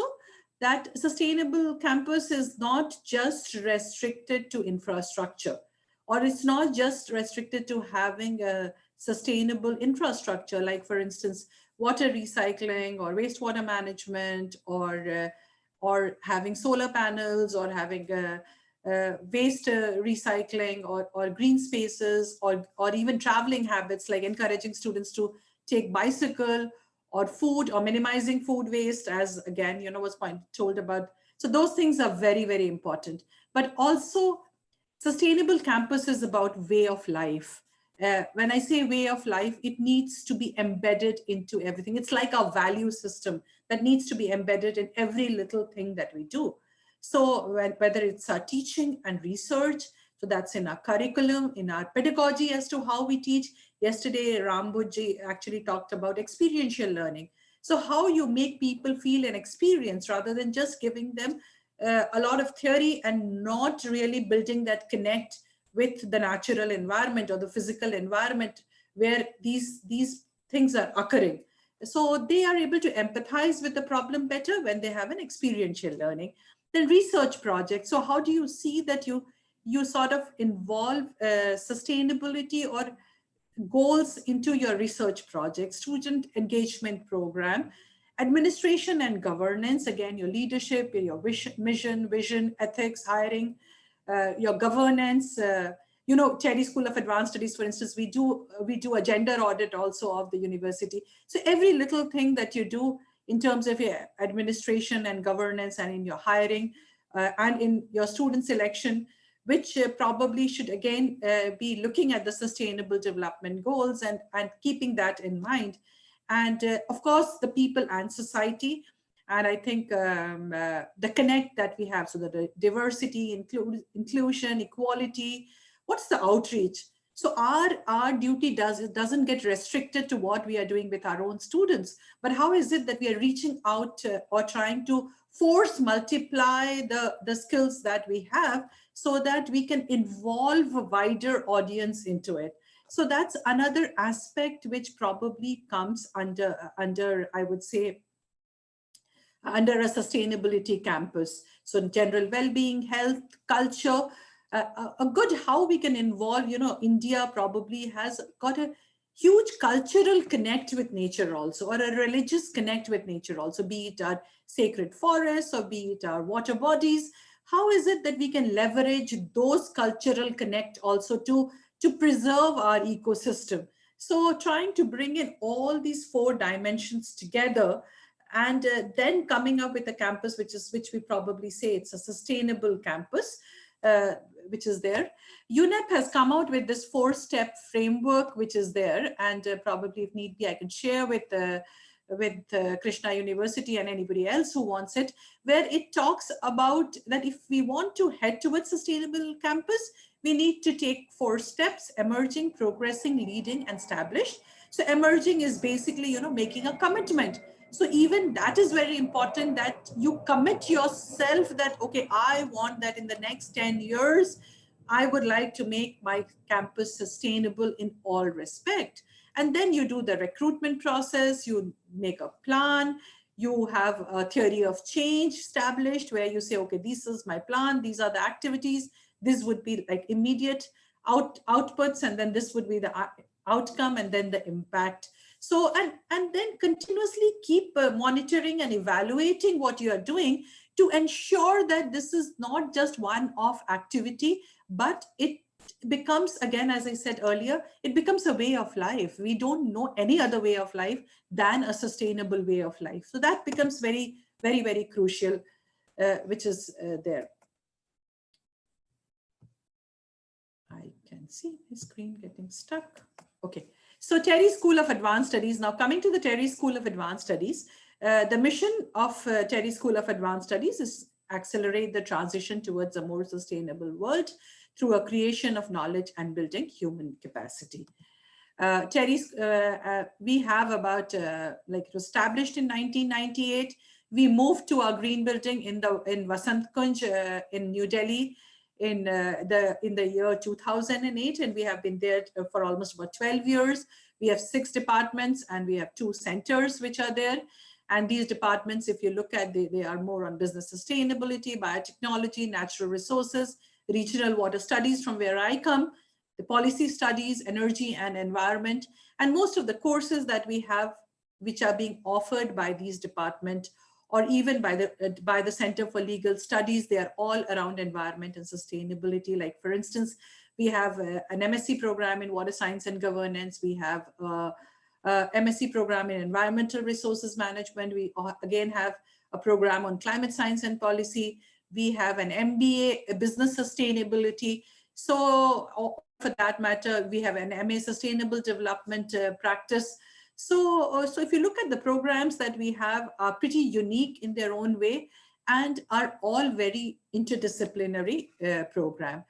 that sustainable campus is not just restricted to infrastructure, or it's not just restricted to having a sustainable infrastructure, like for instance, water recycling or wastewater management, or having solar panels, or having waste recycling, or green spaces, or even traveling habits, like encouraging students to take bicycle, or food, or minimizing food waste, as again, was told about. So those things are very, very important. But also, sustainable campus is about way of life. When I say way of life, it needs to be embedded into everything. It's like a value system that needs to be embedded in every little thing that we do. So whether it's our teaching and research, so that's in our curriculum, in our pedagogy as to how we teach. Yesterday, Rambuji actually talked about experiential learning. So how you make people feel an experience rather than just giving them a lot of theory and not really building that connect with the natural environment or the physical environment where these things are occurring. So they are able to empathize with the problem better when they have an experiential learning. Then research projects. So how do you see that you sort of involve sustainability or goals into your research project, student engagement program, administration and governance, again, your leadership, your mission, vision, ethics, hiring, your governance. Terry School of Advanced Studies, for instance, we do a gender audit also of the university. So every little thing that you do in terms of your administration and governance, and in your hiring, and in your student selection, which probably should again be looking at the sustainable development goals and keeping that in mind. And of course, the people and society. And I think the connect that we have, so the diversity, inclusion, equality, what's the outreach? So our duty doesn't get restricted to what we are doing with our own students, but how is it that we are reaching out or trying to force multiply the skills that we have so that we can involve a wider audience into it. So that's another aspect which probably comes under I would say, under a sustainability campus. So general well-being, health, culture, a good how we can involve, India probably has got a huge cultural connect with nature also, or a religious connect with nature also, be it our sacred forests or be it our water bodies. How is it that we can leverage those cultural connect also to preserve our ecosystem? So trying to bring in all these 4 dimensions together, and then coming up with a campus which we probably say it's a sustainable campus, which is there. UNEP has come out with this 4-step framework, which is there, and probably if need be, I can share with Krishna University and anybody else who wants it, where it talks about that if we want to head towards sustainable campus, we need to take 4 steps: emerging, progressing, leading, and established. So emerging is basically, making a commitment. So even that is very important, that you commit yourself that, okay, I want that in the next 10 years, I would like to make my campus sustainable in all respect. And then you do the recruitment process, you make a plan, you have a theory of change established where you say, okay, this is my plan, these are the activities, this would be like immediate outputs, and then this would be the outcome, and then the impact. So, and then continuously keep monitoring and evaluating what you are doing to ensure that this is not just one-off activity, but it becomes, again, as I said earlier, it becomes a way of life. We don't know any other way of life than a sustainable way of life. So that becomes very, very, very crucial, which is there. I can see my screen getting stuck. Okay. So Terry School of Advanced Studies, now coming to the Terry School of Advanced Studies, the mission of Terry School of Advanced Studies is accelerate the transition towards a more sustainable world through a creation of knowledge and building human capacity. Terry's, we have about, like it was established in 1998. We moved to our green building in Vasant Kunj in New Delhi in the year 2008, and we have been there for almost about 12 years. We have 6 departments and we have 2 centers which are there. And these departments, if you look at, they are more on business sustainability, biotechnology, natural resources, regional water studies from where I come, the policy studies, energy and environment, and most of the courses that we have, which are being offered by these departments or even by the Center for Legal Studies, they are all around environment and sustainability. Like for instance, we have an MSc program in water science and governance. We have MSc program in environmental resources management. We again have a program on climate science and policy. We have an MBA, business sustainability. So for that matter, we have an MA sustainable development practice. So if you look at the programs that we have are pretty unique in their own way and are all very interdisciplinary program.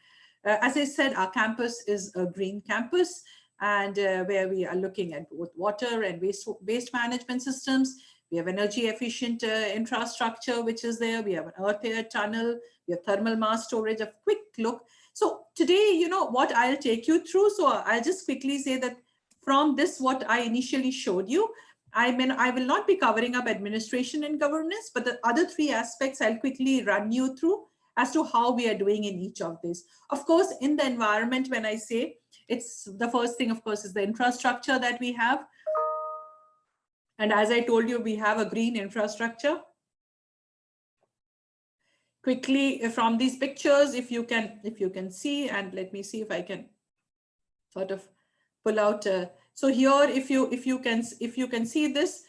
As I said, our campus is a green campus, and where we are looking at both water and waste management systems. We have energy efficient infrastructure, which is there. We have an earth air tunnel. We have thermal mass storage. A quick look. So today, you know, what I'll take you through. So I'll just quickly say that from this, what I initially showed you, I will not be covering up administration and governance, but the other 3 aspects I'll quickly run you through as to how we are doing in each of these. Of course, in the environment, when I say it's the first thing, of course, is the infrastructure that we have. And as I told you, we have a green infrastructure. Quickly from these pictures, if you can see, and let me see if I can sort of pull out. So here, if you can see this,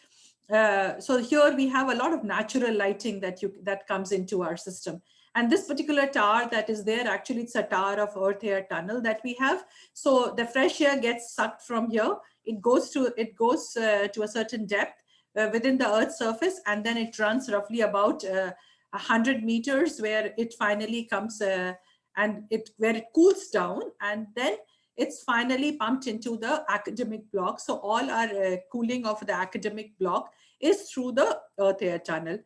so here we have a lot of natural lighting that comes into our system. And this particular tower that is there, actually it's a tower of earth air tunnel that we have. So the fresh air gets sucked from here. It goes to a certain depth within the earth's surface, and then it runs roughly about 100 meters where it finally comes where it cools down, and then it's finally pumped into the academic block. So all our cooling of the academic block is through the earth air tunnel.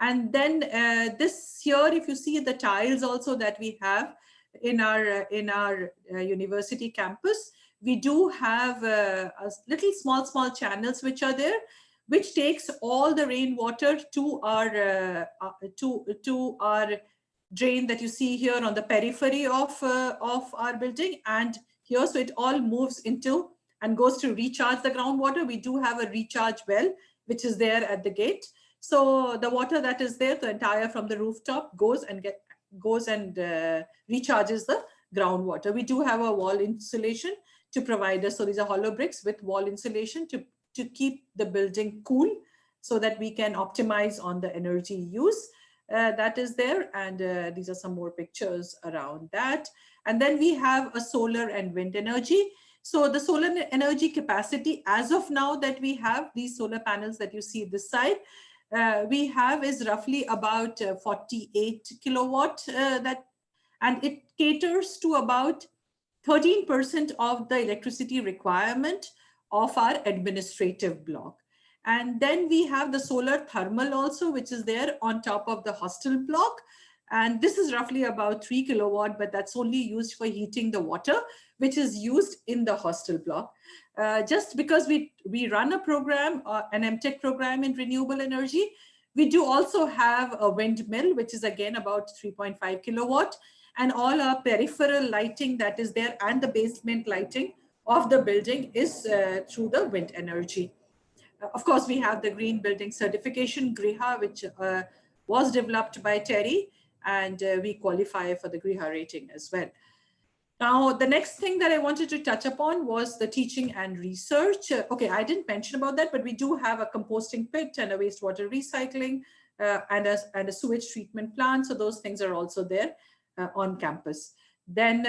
And then this here, if you see the tiles also that we have in our university campus, we do have a little small channels which are there, which takes all the rainwater to our drain that you see here on the periphery of our building. And here, so it all moves into and goes to recharge the groundwater. We do have a recharge well, which is there at the gate. So the water that is there, the entire from the rooftop goes and recharges the groundwater. We do have a wall insulation to provide us. So these are hollow bricks with wall insulation to keep the building cool so that we can optimize on the energy use that is there. And these are some more pictures around that. And then we have a solar and wind energy. So the solar energy capacity as of now that we have, these solar panels that you see this side, we have is roughly about 48 kilowatt and it caters to about 13% of the electricity requirement of our administrative block. And then we have the solar thermal also, which is there on top of the hostel block. And this is roughly about 3 kilowatt, but that's only used for heating the water, which is used in the hostel block. Just because we run a program, an MTech program in renewable energy, we do also have a windmill, which is again about 3.5 kilowatt, and all our peripheral lighting that is there and the basement lighting of the building is through the wind energy. Of course, we have the green building certification, GRIHA, which was developed by Terry, and we qualify for the GRIHA rating as well. Now, the next thing that I wanted to touch upon was the teaching and research. Okay, I didn't mention about that, but we do have a composting pit and a wastewater recycling and a sewage treatment plant. So those things are also there on campus. Then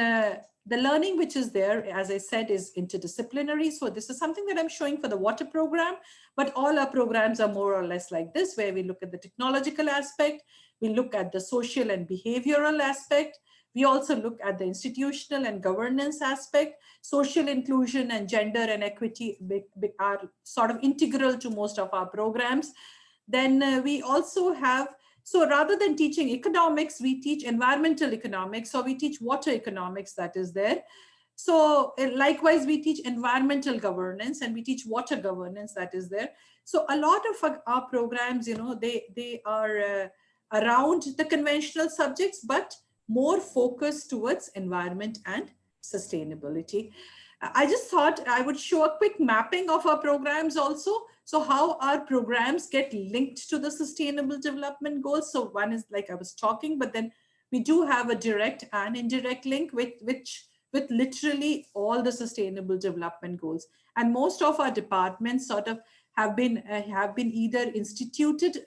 the learning which is there, as I said, is interdisciplinary. So this is something that I'm showing for the water program, but all our programs are more or less like this, where we look at the technological aspect, we look at the social and behavioral aspect, we also look at the institutional and governance aspect. Social inclusion and gender and equity are sort of integral to most of our programs. Then we also have, so rather than teaching economics, we teach environmental economics, or we teach water economics, that is there. So likewise, we teach environmental governance and we teach water governance, that is there. So a lot of our programs, they are around the conventional subjects, but more focused towards environment and sustainability. I just thought I would show a quick mapping of our programs also. So how our programs get linked to the Sustainable Development Goals. So one is like I was talking, but then we do have a direct and indirect link with literally all the Sustainable Development Goals. And most of our departments sort of have been either instituted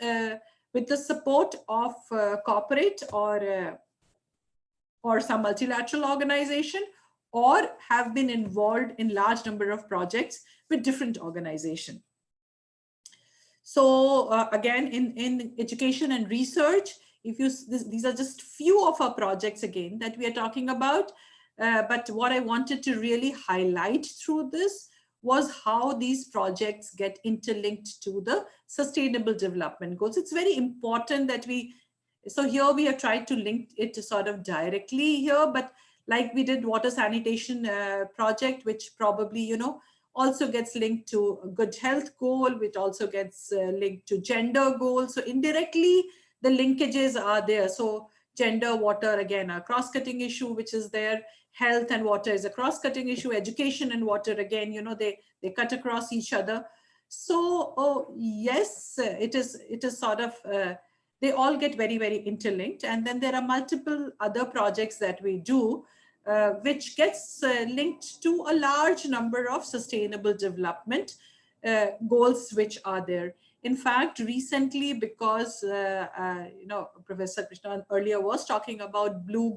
with the support of corporate or some multilateral organization, or have been involved in large number of projects with different organizations. So again, in education and research, these are just few of our projects again that we are talking about. But what I wanted to really highlight through this was how these projects get interlinked to the Sustainable Development Goals. It's very important that so here we have tried to link it to sort of directly here, but like we did water sanitation project, which probably, also gets linked to a good health goal, which also gets linked to gender goals. So indirectly, the linkages are there. So gender, water, again, a cross-cutting issue, which is there. Health and water is a cross-cutting issue. Education and water, again, they cut across each other. So yes, it is sort of, they all get very, very interlinked. And then there are multiple other projects that we do, which gets linked to a large number of sustainable development goals which are there. In fact, recently, because Professor Krishna earlier was talking about blue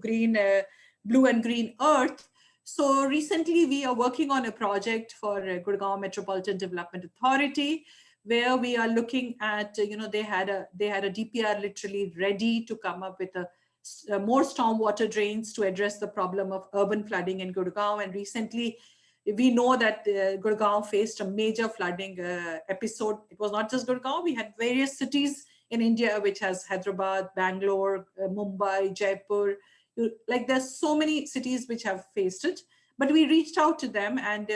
and green earth. So recently we are working on a project for Gurgaon Metropolitan Development Authority, where we are looking at, they had a DPR literally ready to come up with more stormwater drains to address the problem of urban flooding in Gurgaon. And recently, we know that Gurgaon faced a major flooding episode. It was not just Gurgaon. We had various cities in India, which has Hyderabad, Bangalore, Mumbai, Jaipur. Like there's so many cities which have faced it. But we reached out to them, and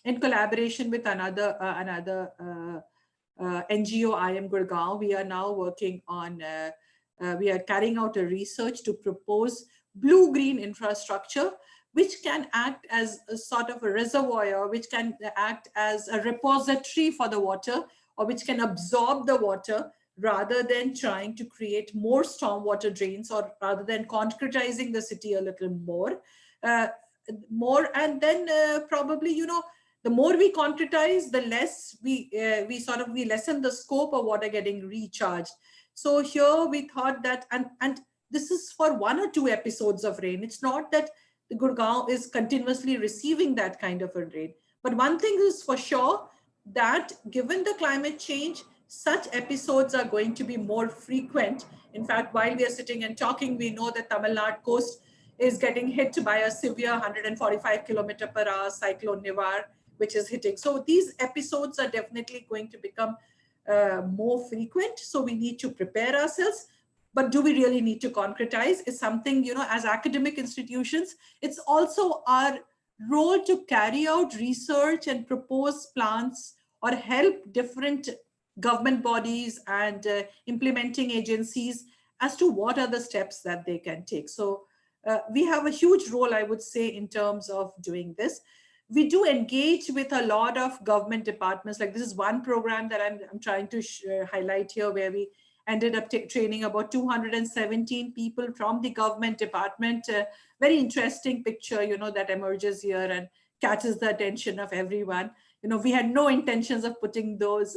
in collaboration with another NGO, I Am Gurgaon, we are now working on we are carrying out a research to propose blue-green infrastructure, which can act as a sort of a reservoir, which can act as a repository for the water, or which can absorb the water, rather than trying to create more stormwater drains, or rather than concretizing the city a little more. And then probably, the more we concretize, the less we lessen the scope of water getting recharged. So here we thought that, and this is for 1 or 2 episodes of rain. It's not that the Gurgaon is continuously receiving that kind of a rain. But one thing is for sure, that given the climate change, such episodes are going to be more frequent. In fact, while we are sitting and talking, we know that Tamil Nadu coast is getting hit by a severe 145 km/h cyclone Nivar, which is hitting. So these episodes are definitely going to become more frequent. So we need to prepare ourselves. But do we really need to concretize? Is something, as academic institutions, it's also our role to carry out research and propose plans, or help different government bodies and implementing agencies as to what are the steps that they can take. So we have a huge role, I would say, in terms of doing this. We do engage with a lot of government departments. Like this is one program that I'm trying to highlight here, where we ended up training about 217 people from the government department. Very interesting picture, that emerges here and catches the attention of everyone. We had no intentions of putting those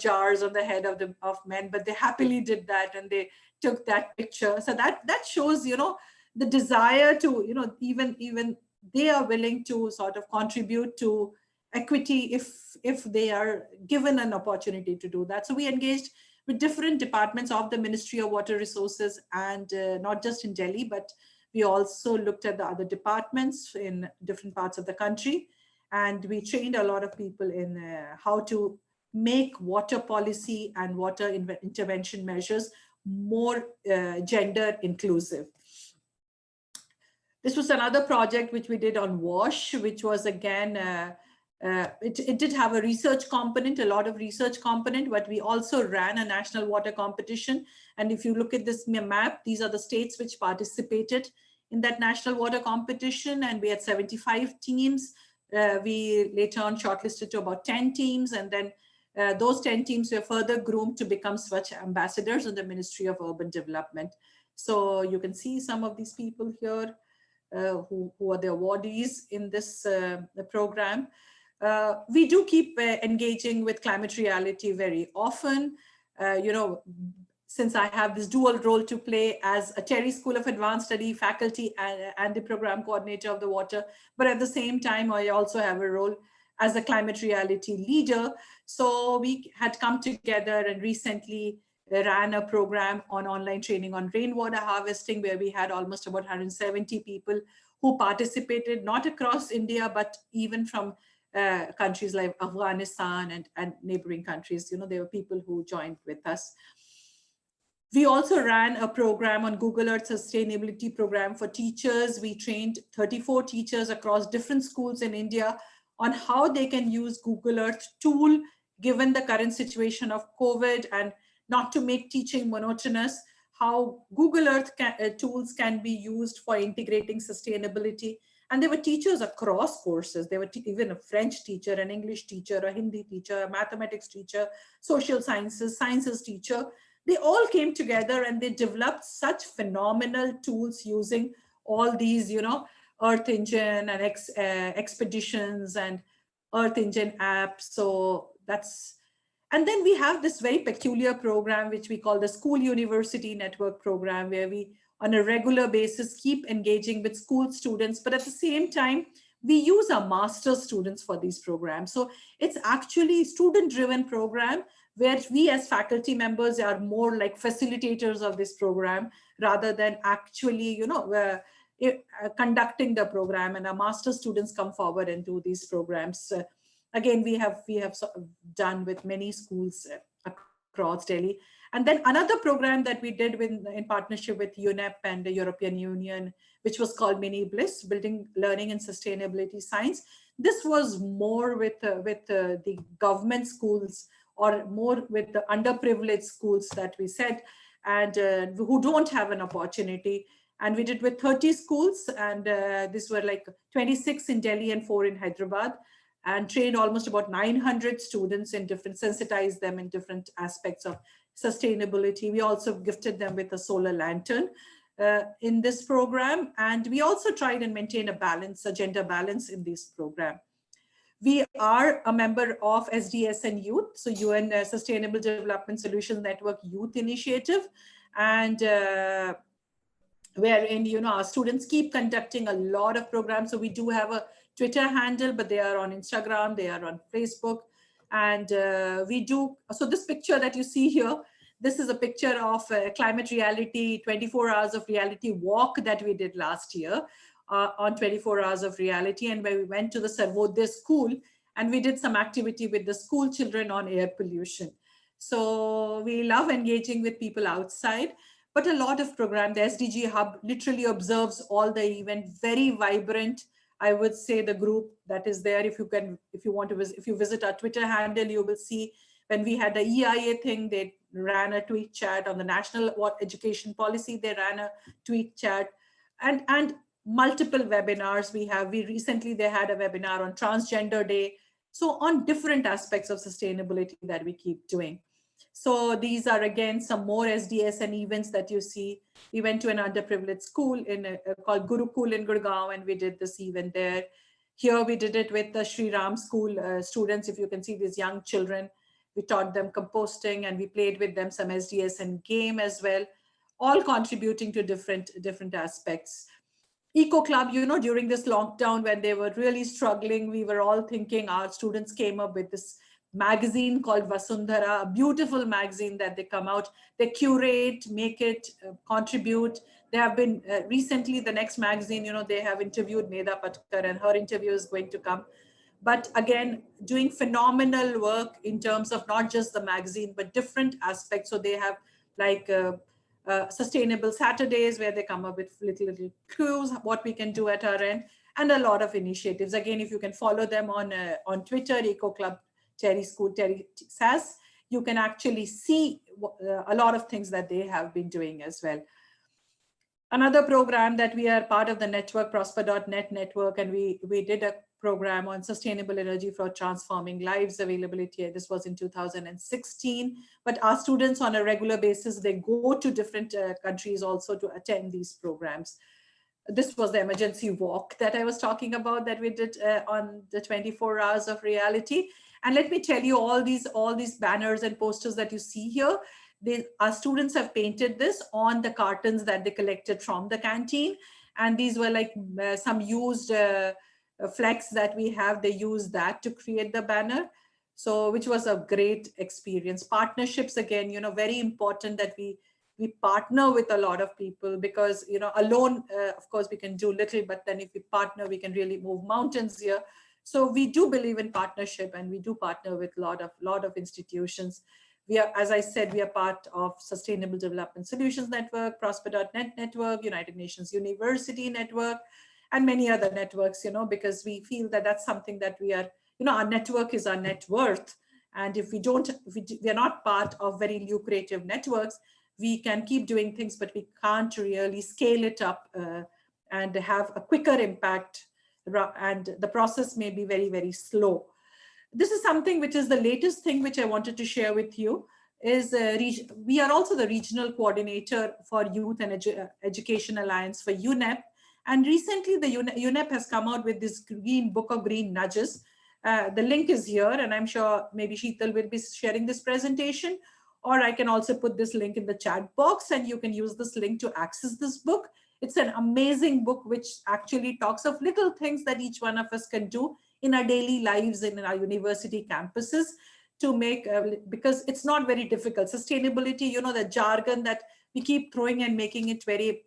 jars on the head of men, but they happily did that, and they took that picture. So that shows, the desire to, even they are willing to sort of contribute to equity if they are given an opportunity to do that. So we engaged with different departments of the Ministry of Water Resources, and not just in Delhi, but we also looked at the other departments in different parts of the country. And we trained a lot of people in how to make water policy and water intervention measures more gender inclusive. This was another project which we did on WASH, which was again, it did have a research component, a lot of research component, but we also ran a national water competition. And if you look at this map, these are the states which participated in that national water competition. And we had 75 teams. We later on shortlisted to about 10 teams. And then those 10 teams were further groomed to become Swachh ambassadors in the Ministry of Urban Development. So you can see some of these people here who are the awardees in this program. We do keep engaging with climate reality very often. Since I have this dual role to play as a Terry School of Advanced Study faculty and the program coordinator of the water, but at the same time, I also have a role as a climate reality leader. So we had come together and recently ran a program on online training on rainwater harvesting, where we had almost about 170 people who participated, not across India, but even from countries like Afghanistan and neighboring countries. There were people who joined with us. We also ran a program on Google Earth sustainability program for teachers. We trained 34 teachers across different schools in India on how they can use Google Earth tool, given the current situation of COVID, and not to make teaching monotonous, how Google Earth tools can be used for integrating sustainability. And there were teachers across courses. There were even a French teacher, an English teacher, a Hindi teacher, a mathematics teacher, social sciences teacher. They all came together and they developed such phenomenal tools using all these, Earth Engine and expeditions and Earth Engine apps. So and then we have this very peculiar program, which we call the School University Network Program, where we, on a regular basis, keep engaging with school students, but at the same time, we use our master's students for these programs. So it's actually a student-driven program where we as faculty members are more like facilitators of this program rather than actually, conducting the program, and our master's students come forward and do these programs. Again, we have done with many schools across Delhi. And then another program that we did in partnership with UNEP and the European Union, which was called Mini Bliss, Building Learning and Sustainability Science. This was more with the government schools, or more with the underprivileged schools that we said, and who don't have an opportunity. And we did with 30 schools, and these were like 26 in Delhi and 4 in Hyderabad, and trained almost about 900 students sensitized them in different aspects of sustainability. We also gifted them with a solar lantern in this program. And we also tried and maintain a gender balance in this program. We are a member of SDSN Youth, so UN Sustainable Development Solutions Network Youth Initiative, and wherein our students keep conducting a lot of programs. So we do have a Twitter handle, but they are on Instagram, they are on Facebook, and so this picture that you see here, this is a picture of Climate Reality 24 Hours of Reality walk that we did last year. On 24 Hours of Reality, and where we went to the Sarvodaya school and we did some activity with the school children on air pollution. So we love engaging with people outside, but a lot of programs. The SDG Hub literally observes all the event, very vibrant. I would say the group that is there, if you visit our Twitter handle, you will see when we had the EIA thing, they ran a tweet chat. On the national education policy, they ran a tweet chat, and multiple webinars we recently they had a webinar on Transgender Day. So on different aspects of sustainability that we keep doing. So these are again some more SDSN events that you see. We went to an underprivileged school called Gurukul in Gurgaon, and we did this event there. Here we did it with the Sri Ram school students. If you can see these young children, we taught them composting and we played with them some SDSN game as well. all contributing to different aspects. Eco Club, during this lockdown when they were really struggling, we were all thinking, our students came up with this magazine called Vasundhara, a beautiful magazine that they come out, they curate, make it, contribute. They have been recently, the next magazine, they have interviewed Medha Patkar, and her interview is going to come. But again, doing phenomenal work in terms of not just the magazine, but different aspects. So they have like sustainable Saturdays where they come up with little clues, what we can do at our end, and a lot of initiatives. Again, if you can follow them on Twitter, Eco Club Terry School, Terry SAS, you can actually see a lot of things that they have been doing as well. Another program that we are part of the network, Prosper.net network, and we did a program on sustainable energy for transforming lives availability. This was in 2016. But our students on a regular basis, they go to different countries also to attend these programs. This was the emergency walk that I was talking about that we did on the 24 hours of reality. And let me tell you, all these banners and posters that you see here, our students have painted this on the cartons that they collected from the canteen. And these were like some used flex that we have. They used that to create the banner. So, which was a great experience. Partnerships, again, very important that we partner with a lot of people, because, alone, of course, we can do little, but then if we partner, we can really move mountains here. So we do believe in partnership, and we do partner with a lot of institutions. We are, as I said, we are part of Sustainable Development Solutions Network, Prosper.net network, United Nations University Network, and many other networks, because we feel that that's something that we are, our network is our net worth. And if we are not part of very lucrative networks, we can keep doing things, but we can't really scale it up and have a quicker impact. And the process may be very, very slow. This is something which is the latest thing which I wanted to share with you. Is we are also the regional coordinator for Youth and Education Alliance for UNEP. And recently the UNEP has come out with this book of green nudges. The link is here, and I'm sure maybe Sheetal will be sharing this presentation, or I can also put this link in the chat box, and you can use this link to access this book. It's an amazing book which actually talks of little things that each one of us can do in our daily lives and in our university campuses to make, because it's not very difficult. Sustainability, the jargon that we keep throwing and making it very,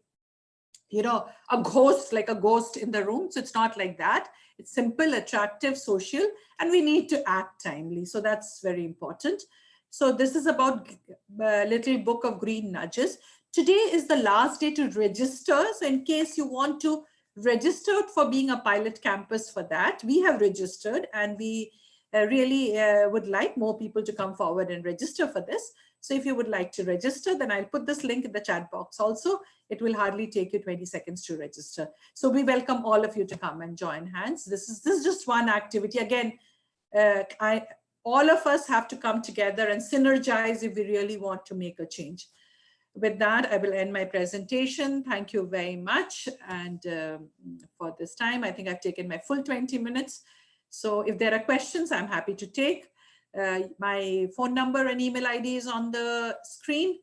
a ghost, like a ghost in the room. So it's not like that. It's simple, attractive, social, and we need to act timely. So that's very important. So this is about a little book of green nudges. Today is the last day to register. So in case you want to register for being a pilot campus for that, we have registered, and we really would like more people to come forward and register for this. So if you would like to register, then I'll put this link in the chat box also. It will hardly take you 20 seconds to register. So we welcome all of you to come and join hands. This is just one activity. Again, all of us have to come together and synergize if we really want to make a change. With that, I will end my presentation. Thank you very much. And for this time, I think I've taken my full 20 minutes. So if there are questions, I'm happy to take. My phone number and email ID is on the screen.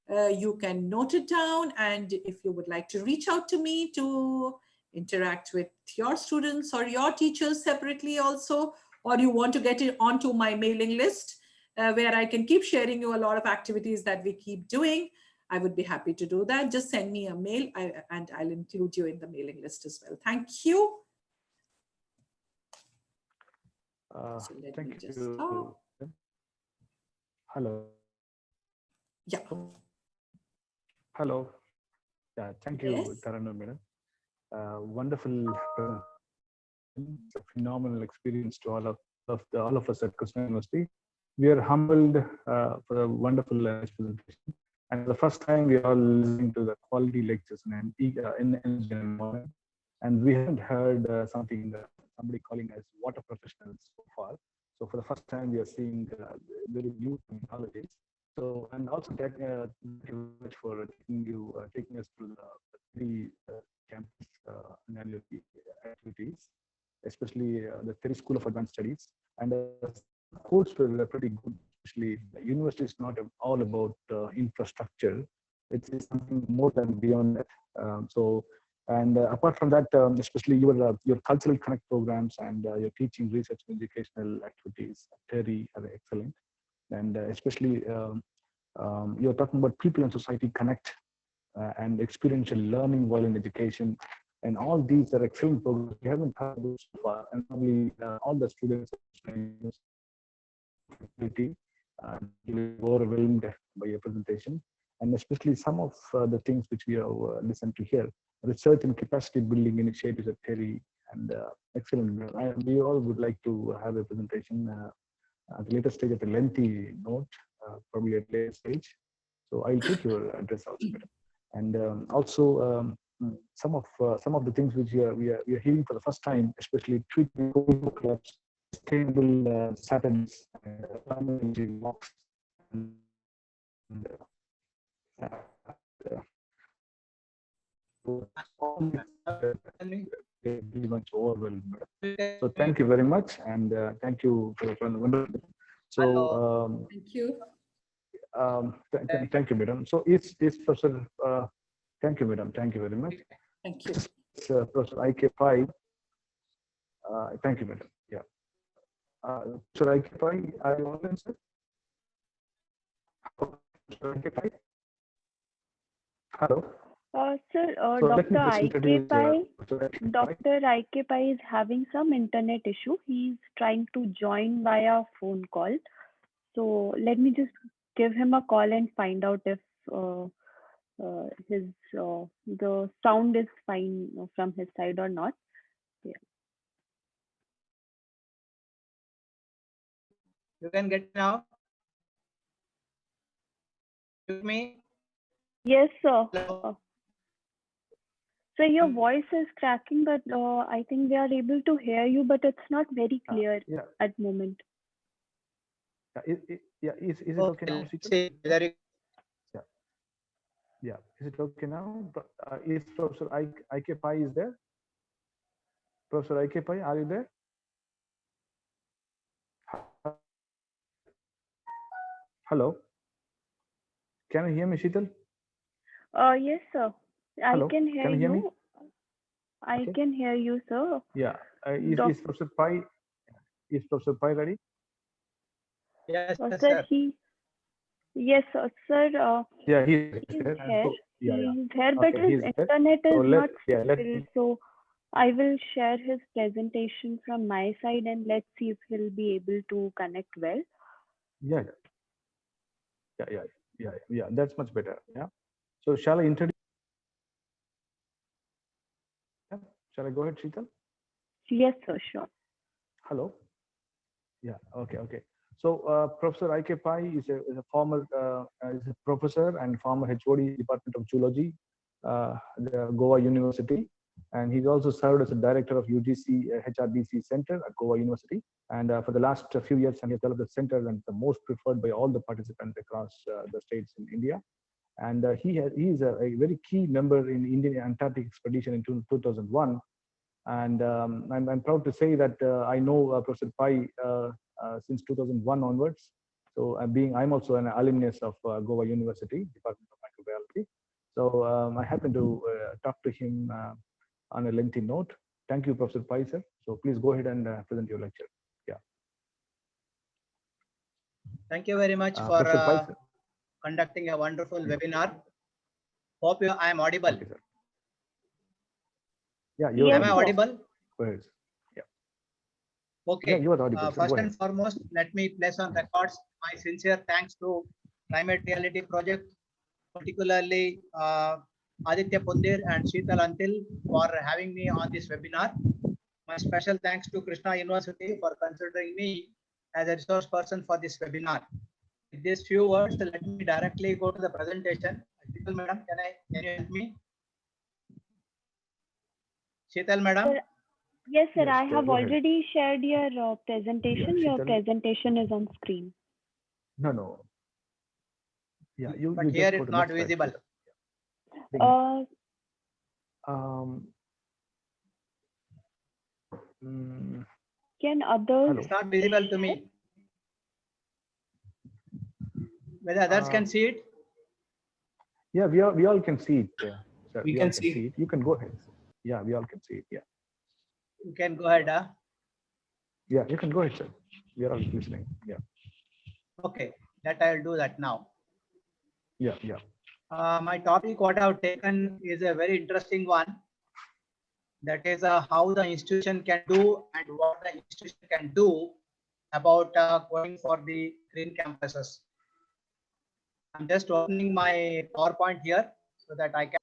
You can note it down. And if you would like to reach out to me to interact with your students or your teachers separately also, or you want to get it onto my mailing list where I can keep sharing you a lot of activities that we keep doing, I would be happy to do that. Just send me a mail and I'll include you in the mailing list as well. Thank you. So thank you. Hello. Yeah. Hello. Yeah, thank you, Yes. Taranu madam. Wonderful, it's a phenomenal experience to all of us at Krishna University. We are humbled for a wonderful presentation. And the first time we are listening to the quality lectures in environment, and we haven't heard somebody calling us water professionals so far. So for the first time, we are seeing very new technologies. So, and also thank you very much for taking us through the three campus annual activities, especially the Terry School of Advanced Studies. And the course were pretty good. Especially the university is not all about infrastructure, it's something more than beyond that. And apart from that, especially your cultural connect programs and your teaching, research, and educational activities, Terry, are excellent. And especially you're talking about people and society connect and experiential learning while in education. And all these are excellent programs. We haven't had those so far, and probably all the students overwhelmed by your presentation, and especially some of the things which we have listened to here, research and capacity building initiatives at Terry, and excellent. We all would like to have a presentation at the later stage at a lengthy note, probably at a later stage. So I'll take your address also, madam. And also some of the things which we are hearing for the first time, especially tweeting clubs, sustainable Saturdays, and walks, and very much overwhelmed. So thank you very much, and thank you for the wonderful. So Thank you. thank you, madam. So it's Professor. Thank you, madam. Thank you very much. Thank you. It's Professor IK5. Thank you, madam. Yeah. Professor IK5, are you on, sir? Professor IK5? Hello. Sir, So let me Dr. just introduce Dr. IK Pai is having some internet issue. He's trying to join via phone call. So let me just give him a call and find out if the sound is fine from his side or not. Yeah. You can get now. With me. Yes, sir. So your Mm. voice is cracking, but I think they are able to hear you, but it's not very clear Yeah. at moment. Is it okay now, Sheetal? See, very Yeah. Is it okay now? Is Professor IK5 is there? Professor IK5, are you there? Hello. Can you hear me, Sheetal? Yes, sir. Hello. I can hear Can you hear me? you. I Okay. can hear you, sir. Yeah. Is Professor Pai? Is Professor Pai ready? yes, Sir, sir. yes, sir. Yeah, he's He's there. here. Yeah. He's here, but Okay, his he's there. internet So is let not stable. So I will share his presentation from my side, and let's see if he'll be able to connect well. yeah. That's much better. Yeah. So shall I introduce? Yeah. Shall I go ahead, Sheetal? Yes, sir. Sure. Hello. Yeah. Okay. So Professor IK Pai is a former is a professor and former HOD Department of Zoology, the Goa University, and he's also served as a director of UGC HRDC Center at Goa University. And for the last few years, he has developed the center and the most preferred by all the participants across the states in India. And he is a very key member in Indian Antarctic expedition in 2001. And I'm proud to say that I know Professor Pai since 2001 onwards. So I'm also an alumnus of Goa University, Department of Microbiology. So I happen to talk to him on a lengthy note. Thank you, Professor Pai, sir. So please go ahead and present your lecture. Yeah. Thank you very much for Professor Pai, sir. conducting a wonderful webinar. Hope I am audible. Okay, sir. Yeah, you're Yes, Am I audible. audible? Go ahead. Yeah. Okay. Yeah, you are audible. Sir. First and foremost, let me place on records my sincere thanks to Climate Reality Project, particularly Aditya Pundir and Sheetal Antil for having me on this webinar. My special thanks to Krishna University for considering me as a resource person for this webinar. With these few words, let me directly go to the presentation. Sheetal madam, can you help me? Sheetal madam. Sir, yes, sir. Yes, I have go ahead. already shared your presentation. Yeah, Your Sheetal. presentation is on screen. No. Yeah, you But you here just go it's to not next slide, visible. Sheetal. Can others? Hello. It's not visible to me. Whether others can see it? Yeah, we all can see it. Sir. We We can all can see. see it. You can go ahead. Yeah, we all can see it. Yeah. You can go ahead. Yeah, you can go ahead, sir. We are all listening. Yeah. Okay, that I'll do that now. Yeah, yeah. My topic, what I've taken, is a very interesting one. That is how the institution can do and what the institution can do about going for the green campuses. I'm just opening my PowerPoint here so that I can.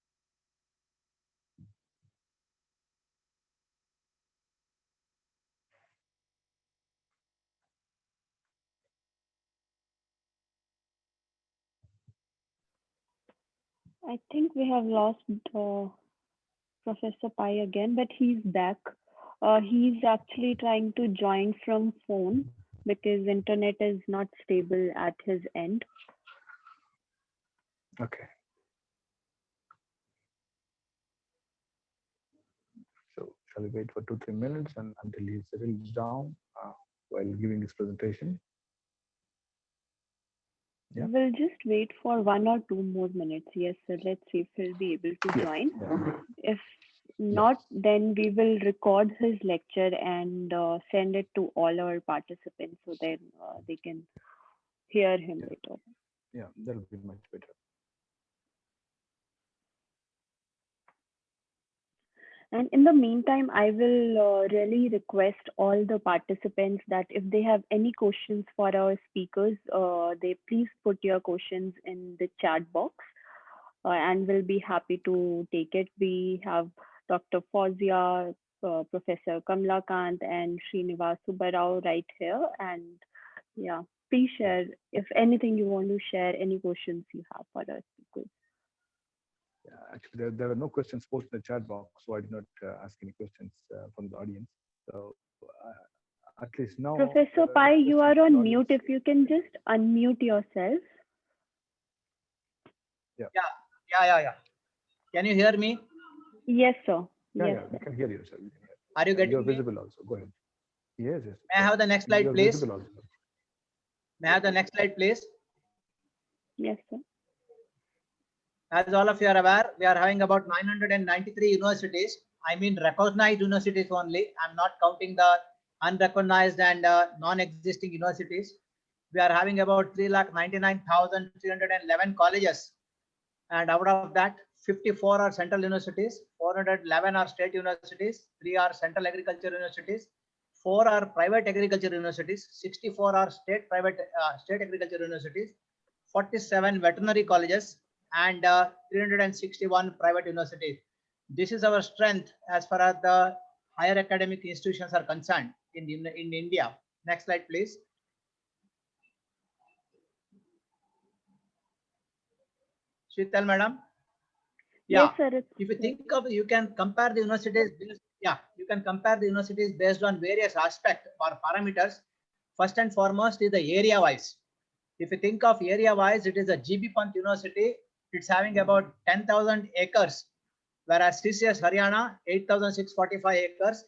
I think we have lost Professor Pai again, but he's back. He's actually trying to join from phone because internet is not stable at his end. Okay. So shall we wait for 2-3 minutes and until he settles down while giving his presentation? Yeah. We'll just wait for 1 or 2 more minutes. Yes, sir. Let's see if he'll be able to join. Yeah. If not, then we will record his lecture and send it to all our participants so that they can hear him later. Yeah, that'll be much better. And in the meantime, I will really request all the participants that if they have any questions for our speakers, they please put your questions in the chat box and we'll be happy to take it. We have Dr. Fauzia, Professor Kamlakant and Srinivas Subbarao right here. And yeah, please share if anything you want to share, any questions you have for our speakers. Yeah, actually, there are no questions posted in the chat box, so I did not ask any questions from the audience. So at least now. Professor Pai, you are on mute. If you can just unmute yourself. Yeah. Can you hear me? Yes, sir. Yeah, Yes, yeah, we can hear you, sir. Are you getting You're me? visible also. Go ahead. Yes, yes. May I have the next slide, You're please? visible also. May I have the next slide, please? Yes, sir. As all of you are aware, we are having about 993 universities. I mean recognized universities only. I'm not counting the unrecognized and non-existing universities. We are having about 3,99,311 colleges. And out of that, 54 are central universities, 411 are state universities, 3 are central agriculture universities, 4 are private agriculture universities, 64 are state agriculture universities, 47 veterinary colleges, and 361 private universities. This is our strength as far as the higher academic institutions are concerned in India. Next slide, please. Sheetal, madam. Yeah. Yes, sir. If you think of, you can compare the universities. You can compare the universities based on various aspects or parameters. First and foremost is the area wise. If you think of area wise, it is a GB Pant University. It's having about 10,000 acres, whereas CCS Haryana 8,645 acres,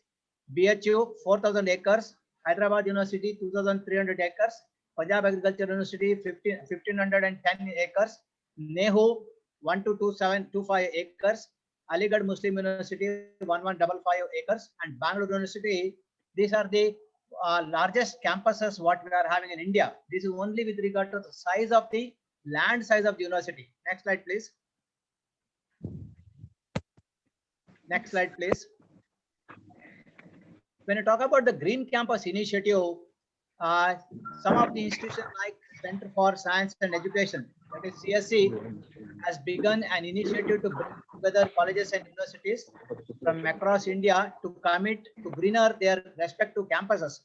BHU 4,000 acres, Hyderabad University 2,300 acres, Punjab Agriculture University 1,510 acres, Nehu 1,22725 acres, Aligarh Muslim University 1,155 acres, and Bangalore University. These are the largest campuses what we are having in India. This is only with regard to the size of the land size of the university. Next slide, please. Next slide, please. When you talk about the Green Campus Initiative, some of the institutions like Center for Science and Education, that is CSE, has begun an initiative to bring together colleges and universities from across India to commit to greener their respective campuses.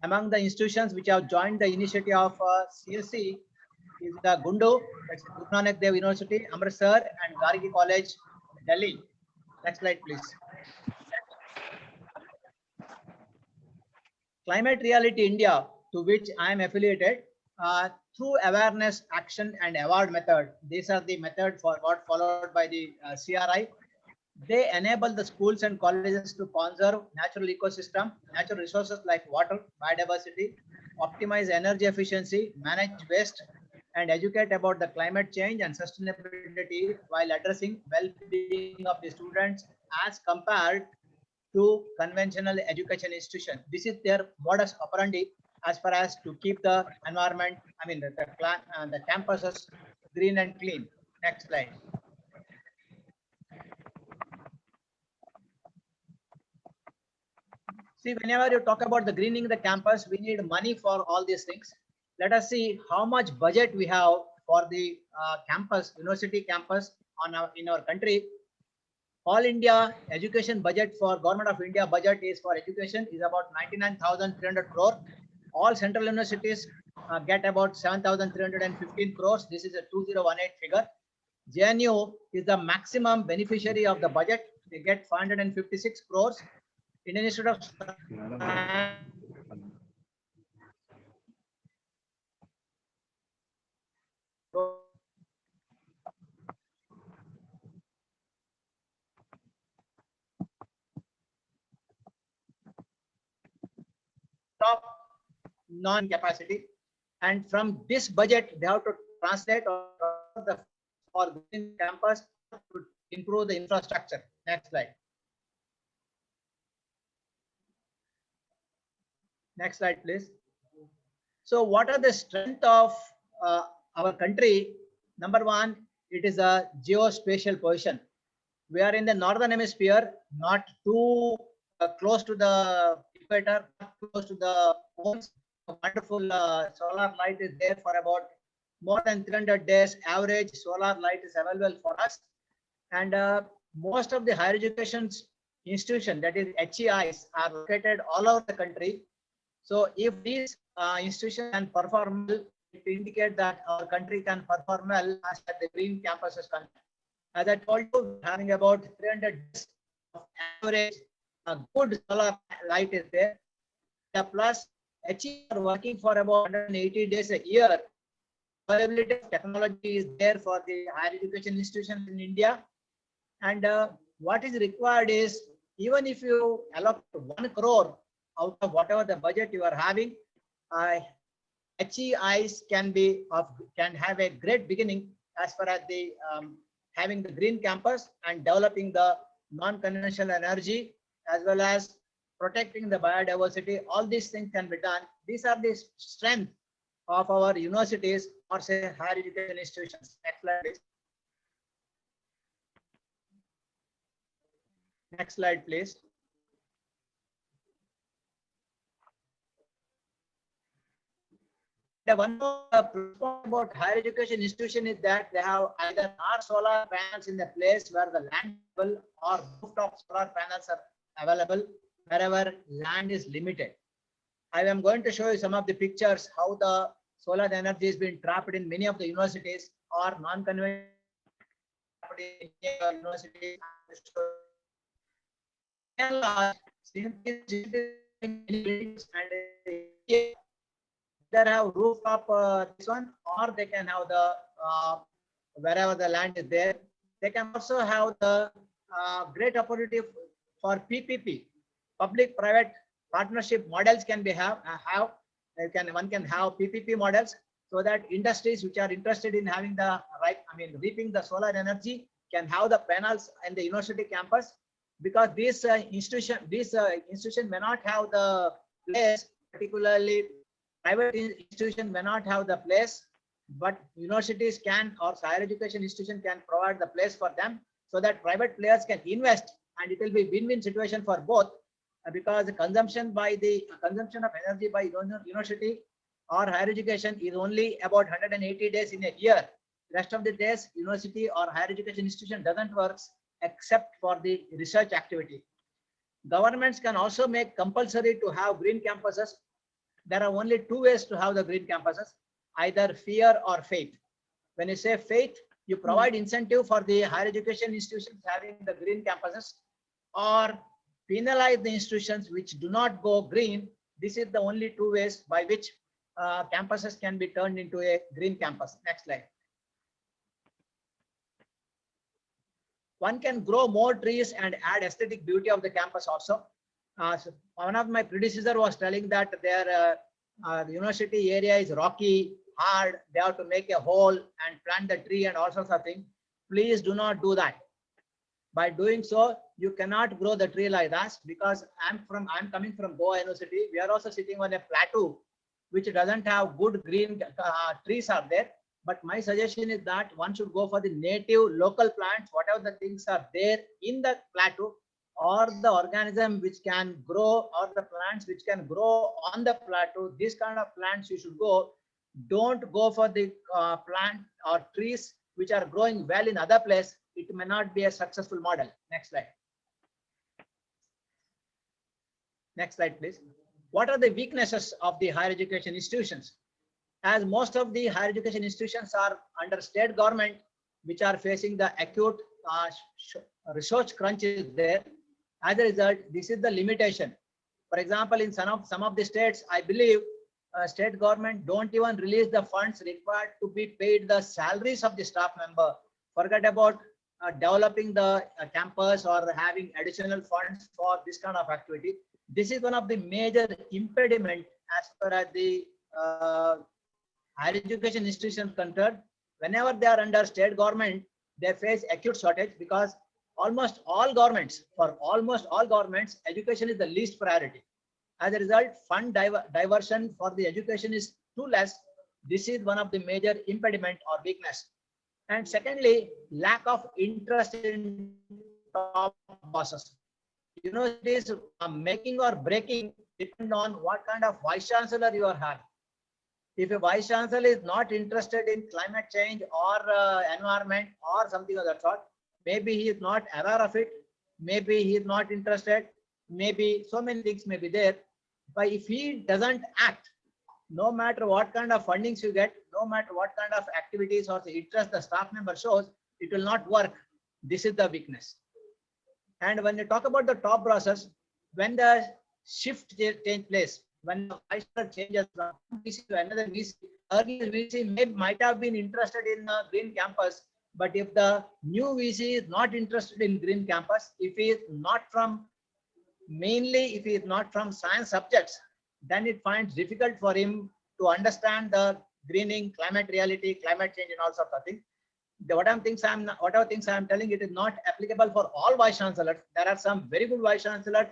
Among the institutions which have joined the initiative of CSE is the Gundu, that's Guru Nanak Dev University, Amritsar, and Gargi College, Delhi. Next slide, please. Climate Reality India, to which I am affiliated, through awareness, action, and award method. These are the method for what followed by the CRI. They enable the schools and colleges to conserve natural ecosystem, natural resources like water, biodiversity, optimize energy efficiency, manage waste, and educate about the climate change and sustainability while addressing well-being of the students as compared to conventional education institution. This is their modus operandi as far as to keep the environment, I mean the campuses green and clean. Next slide. See, whenever you talk about the greening the campus, we need money for all these things. Let us see how much budget we have for the campus, university campus in our country. All India education budget for Government of India budget is for education is about 99,300 crore. All central universities get about 7,315 crores. This is a 2018 figure. JNU is the maximum beneficiary of the budget. They get 556 crores. Indian Institute of Science top non-capacity, and from this budget they have to translate the for green campus to improve the infrastructure. Next slide. Next slide, please. So what are the strength of our country? Number one, it is a geospatial position. We are in the northern hemisphere, not too close to the equator, not close to the poles. A wonderful solar light is there for about more than 300 days. Average solar light is available for us. And most of the higher education institutions, that is HEIs, are located all over the country. So if these institutions can perform well, it indicates that our country can perform well as the green campuses concerned. As I told you, having about 300 days of average, a good solar light is there. Plus, HE are working for about 180 days a year. Availability of technology is there for the higher education institutions in India. And what is required is, even if you allocate 1 crore out of whatever the budget you are having, HEIs can have a great beginning as far as the having the green campus and developing the non-conventional energy as well as protecting the biodiversity. All these things can be done. These are the strength of our universities or say higher education institutions. Next slide, please. Next slide, please. The one more point about higher education institution is that they have either solar panels in the place where the land level or rooftop solar panels are available wherever land is limited. I am going to show you some of the pictures how the solar energy is being trapped in many of the universities or non-conventional universities. Either have rooftop this one, or they can have the wherever the land is there. They can also have the great opportunity for PPP, public-private partnership models can be one can have PPP models so that industries which are interested in having the reaping the solar energy can have the panels in the university campus, because this institution may not have the place, particularly private institution may not have the place, but universities can or higher education institution can provide the place for them so that private players can invest, and it will be win-win situation for both, because the consumption of energy by university or higher education is only about 180 days in a year. Rest of the days university or higher education institution doesn't work except for the research activity. Governments can also make compulsory to have green campuses. There are only two ways to have the green campuses, either fear or faith. When you say faith, you provide incentive for the higher education institutions having the green campuses, or penalize the institutions which do not go green. This is the only two ways by which campuses can be turned into a green campus. Next slide. One can grow more trees and add aesthetic beauty of the campus also. So one of my predecessor was telling that their university area is rocky hard, they have to make a hole and plant the tree and all sorts of things. Please do not do that. By doing so, you cannot grow the tree like that, because I'm coming from Goa University. We are also sitting on a plateau which doesn't have good green trees are there. But my suggestion is that one should go for the native local plants, whatever the things are there in the plateau, or the organism which can grow, or the plants which can grow on the plateau. This kind of plants you should go. Don't go for the plant or trees which are growing well in other place. It may not be a successful model. Next slide. Next slide, please. What are the weaknesses of the higher education institutions? As most of the higher education institutions are under state government, which are facing the acute research crunch is there. As a result, this is the limitation. For example, in some of the states, I believe state government don't even release the funds required to be paid the salaries of the staff member. Forget about developing the campus or having additional funds for this kind of activity. This is one of the major impediment as far as the higher education institutions concerned. Whenever they are under state government, they face acute shortage, because almost all governments, education is the least priority. As a result, fund diversion for the education is too less. This is one of the major impediment or weakness. And secondly, lack of interest in top bosses. Universities making or breaking depend on what kind of vice chancellor you are having. If a vice chancellor is not interested in climate change or environment or something of that sort, maybe he is not aware of it, maybe he is not interested, maybe so many things may be there. But if he doesn't act, no matter what kind of fundings you get, no matter what kind of activities or the interest the staff member shows, it will not work. This is the weakness. And when you talk about the top process, when the shift takes place, when the vice changes from VC to another VC, earlier VC might have been interested in green campus, but if the new VC is not interested in green campus, if he is not from science subjects, then it finds difficult for him to understand the greening, climate reality, climate change, and all sorts of things. Whatever things I'm telling, it is not applicable for all vice chancellors. There are some very good vice chancellors,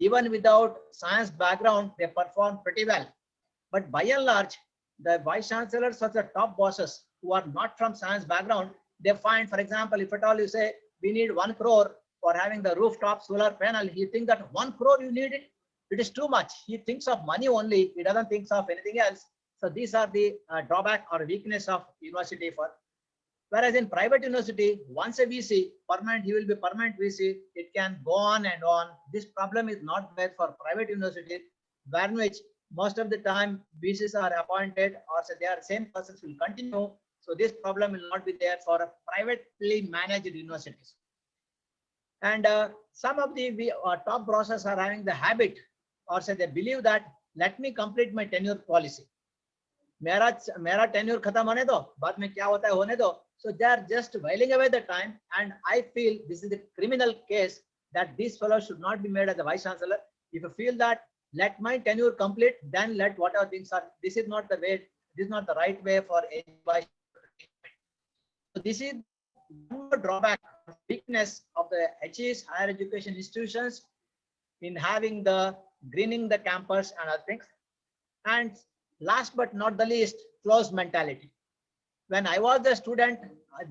even without science background, they perform pretty well. But by and large, the vice chancellors or the top bosses who are not from science background, they find, for example, if at all you say we need 1 crore for having the rooftop solar panel, he thinks that 1 crore you need it. It is too much. He thinks of money only. He doesn't think of anything else. So these are the drawback or weakness of university. Whereas in private university, once a VC permanent, he will be permanent VC. It can go on and on. This problem is not there for private universities, where in which most of the time VCs are appointed, or say they are same persons will continue. So this problem will not be there for privately managed universities. And some of the top bosses are having the habit, or say they believe that let me complete my tenure policy. मेरा tenure खत्म होने दो, बाद में क्या होता है होने दो. So they are just whiling away the time, and I feel this is a criminal case that these fellows should not be made as a vice chancellor. If you feel that let my tenure complete, then let whatever things are. This is not the way. This is not the right way for a vice. So this is one more drawback, weakness of the HEs, higher education institutions, in having the greening the campus and other things. And last but not the least, closed mentality. When I was a student,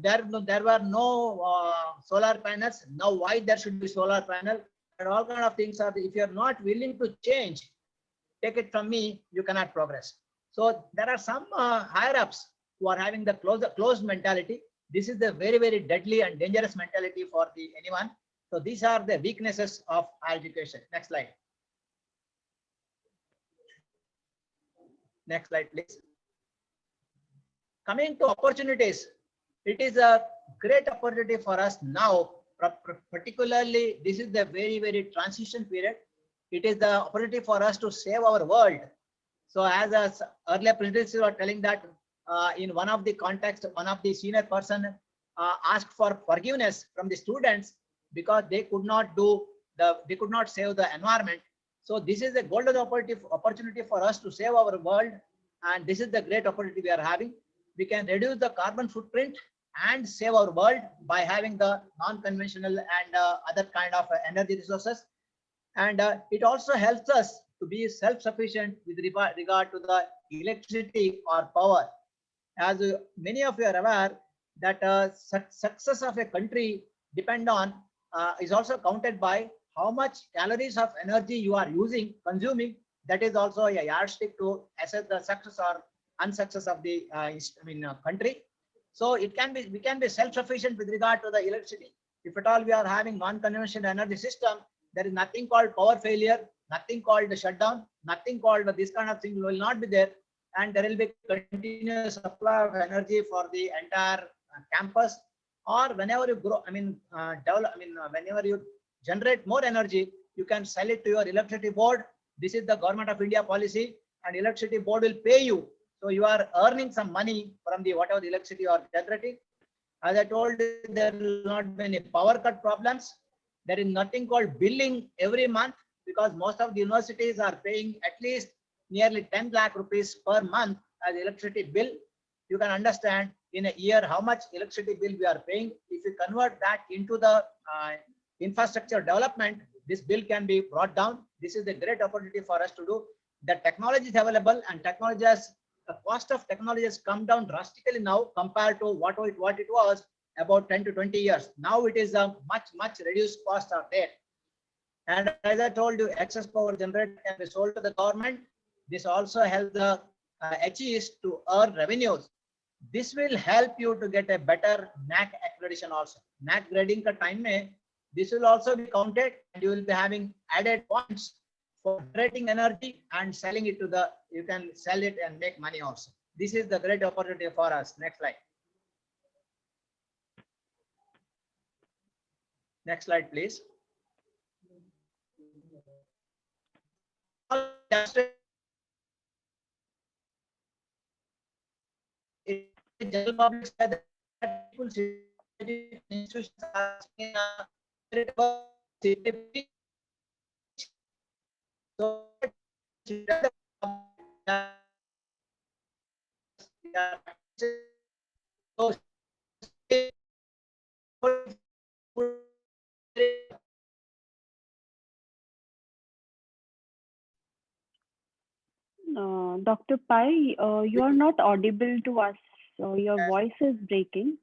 there were no solar panels. Now why there should be solar panel and all kind of things are. If you are not willing to change, take it from me, you cannot progress. So there are some higher ups who are having the closed mentality. This is the very, very deadly and dangerous mentality for anyone. So these are the weaknesses of higher education. Next slide. Next slide, please. Coming to opportunities, it is a great opportunity for us now, particularly this is the very, very transition period. It is the opportunity for us to save our world. So as earlier presenters were telling that in one of the contexts, one of the senior person asked for forgiveness from the students because they could not save the environment. So this is a golden opportunity for us to save our world and this is the great opportunity we are having. We can reduce the carbon footprint and save our world by having the non-conventional and other kind of energy resources. And it also helps us to be self-sufficient with regard to the electricity or power. As many of you are aware that success of a country depend on is also counted by how much calories of energy you are consuming. That is also a yardstick to assess the success or unsuccess of the country. So we can be self-sufficient with regard to the electricity. If at all we are having non-conventional energy system, there is nothing called power failure, nothing called the shutdown, nothing called this kind of thing will not be there, and there will be continuous supply of energy for the entire campus. Or whenever you grow, whenever you generate more energy, you can sell it to your electricity board. This is the government of India policy, and electricity board will pay you. So you are earning some money from the whatever the electricity you are generating. As I told you, there will not be any power cut problems. There is nothing called billing every month, because most of the universities are paying at least nearly 10 lakh rupees per month as electricity bill. You can understand in a year how much electricity bill we are paying. If you convert that into the infrastructure development, this bill can be brought down. This is a great opportunity for us to do. The technology is available, and the cost of technology has come down drastically now compared to what it was about 10 to 20 years. Now it is a much reduced cost are there. And as I told you, excess power generated can be sold to the government. This also helps the HEs to earn revenues. This will help you to get a better NAC accreditation also. NAC grading ka time mein, this will also be counted, and you will be having added points for generating energy and selling it to the, you can sell it and make money also. This is the great opportunity for us. Next slide. Next slide, please. General public said that people institutions are Dr. Pai, you are not audible to us. Your voice is breaking.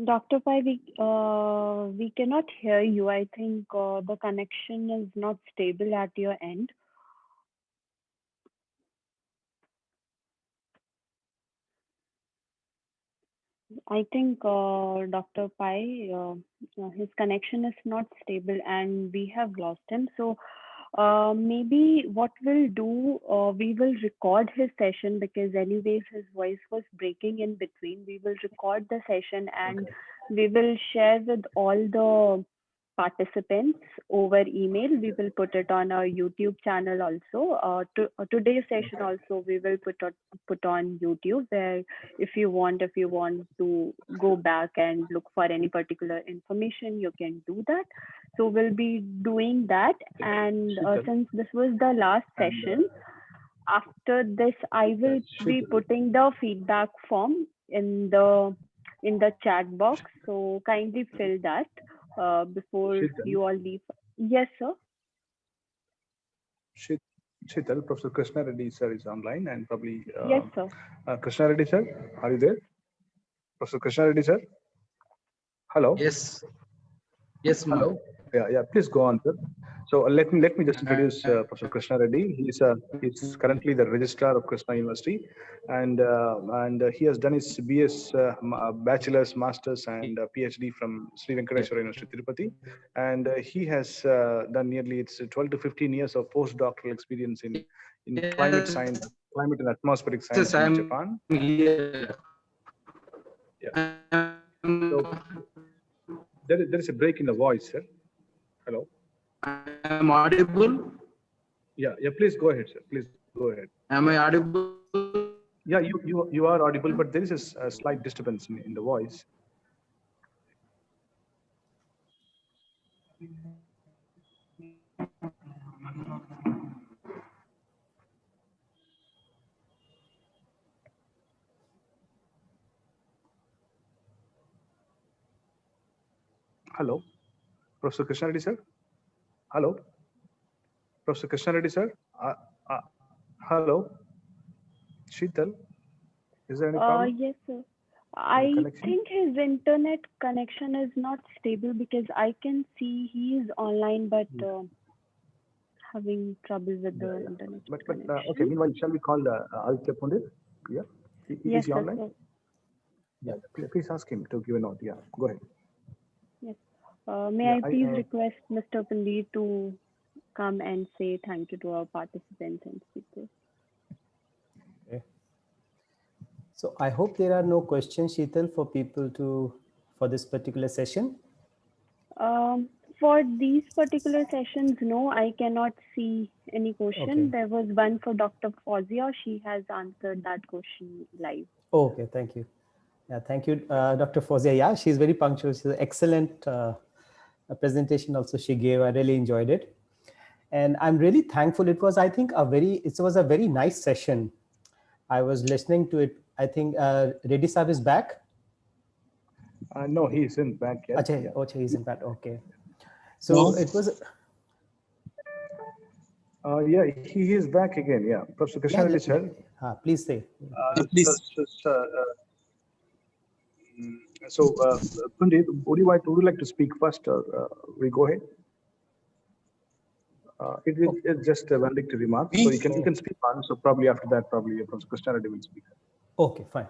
Dr. Pai, we cannot hear you. I think the connection is not stable at your end. I think Dr. Pai, his connection is not stable and we have lost him. So maybe what we'll do, we will record his session, because anyways his voice was breaking in between. We will record the session and we will share with all the participants over email. We will put it on our YouTube channel also. Today's session also we will put on YouTube, where if you want to go back and look for any particular information, you can do that. So we'll be doing that. And since this was the last session, after this I will be putting the feedback form in the chat box. So kindly fill that before you all leave. Yes, sir. Shital, Professor Krishna Reddy sir is online, and probably yes, sir. Krishna Reddy sir, are you there? Professor Krishna Reddy sir? Hello? Yes. Yes, ma'am. Hello? Yeah, please go on, sir. So let me just introduce Professor Krishna Reddy. He's currently the registrar of Krishna University, and he has done his BS, bachelor's, master's, and PhD from Sri Venkateswara University, Tirupati, and he has done nearly 12 to 15 years of postdoctoral experience in climate science, climate and atmospheric science in Japan. Yeah. So there is a break in the voice, sir. Hello. I'm audible. Yeah. Please go ahead, sir. Please go ahead. Am I audible? Yeah, you are audible, but there is a slight disturbance in the voice. Hello, Professor Krishna Reddy sir. Hello, Professor Krishna Reddy sir. Hello, Sheetal. Is there any problem? Yes, sir. In the I connection? think his internet connection is not stable because I can see he is online, but having trouble with the internet But connection. okay. Meanwhile, shall we call Aditya Pundit? Yeah, Yes, is he sir. online? Yeah, please ask him to give a note. Yeah, go ahead. Yes. May Yeah, I please request Mr. Pandit to come and say thank you to our participants and speakers. Okay. So I hope there are no questions, Sheetal, for people for this particular session. For these particular sessions, no, I cannot see any question. Okay. There was one for Dr. Fauziya. She has answered that question live. Okay, thank you. Yeah, thank you, Dr. Fauziya. Yeah, she's very punctual. She's an excellent presentation also she gave. I really enjoyed it. And I'm really thankful. It was, I think, it was a very nice session. I was listening to it. I think Reddy Saab is back. no, he isn't back yet. Achha, Yeah. okay, he's in back. Okay. So it was. Yeah, he is back again. Yeah, Professor Krishna Reddy sir. Please say. Please. So, Pandit, would you like to speak first, or we go ahead? It's just a valedictory remark, so you can speak on. So probably after that, Professor Krishna Reddy will speak. Okay, fine.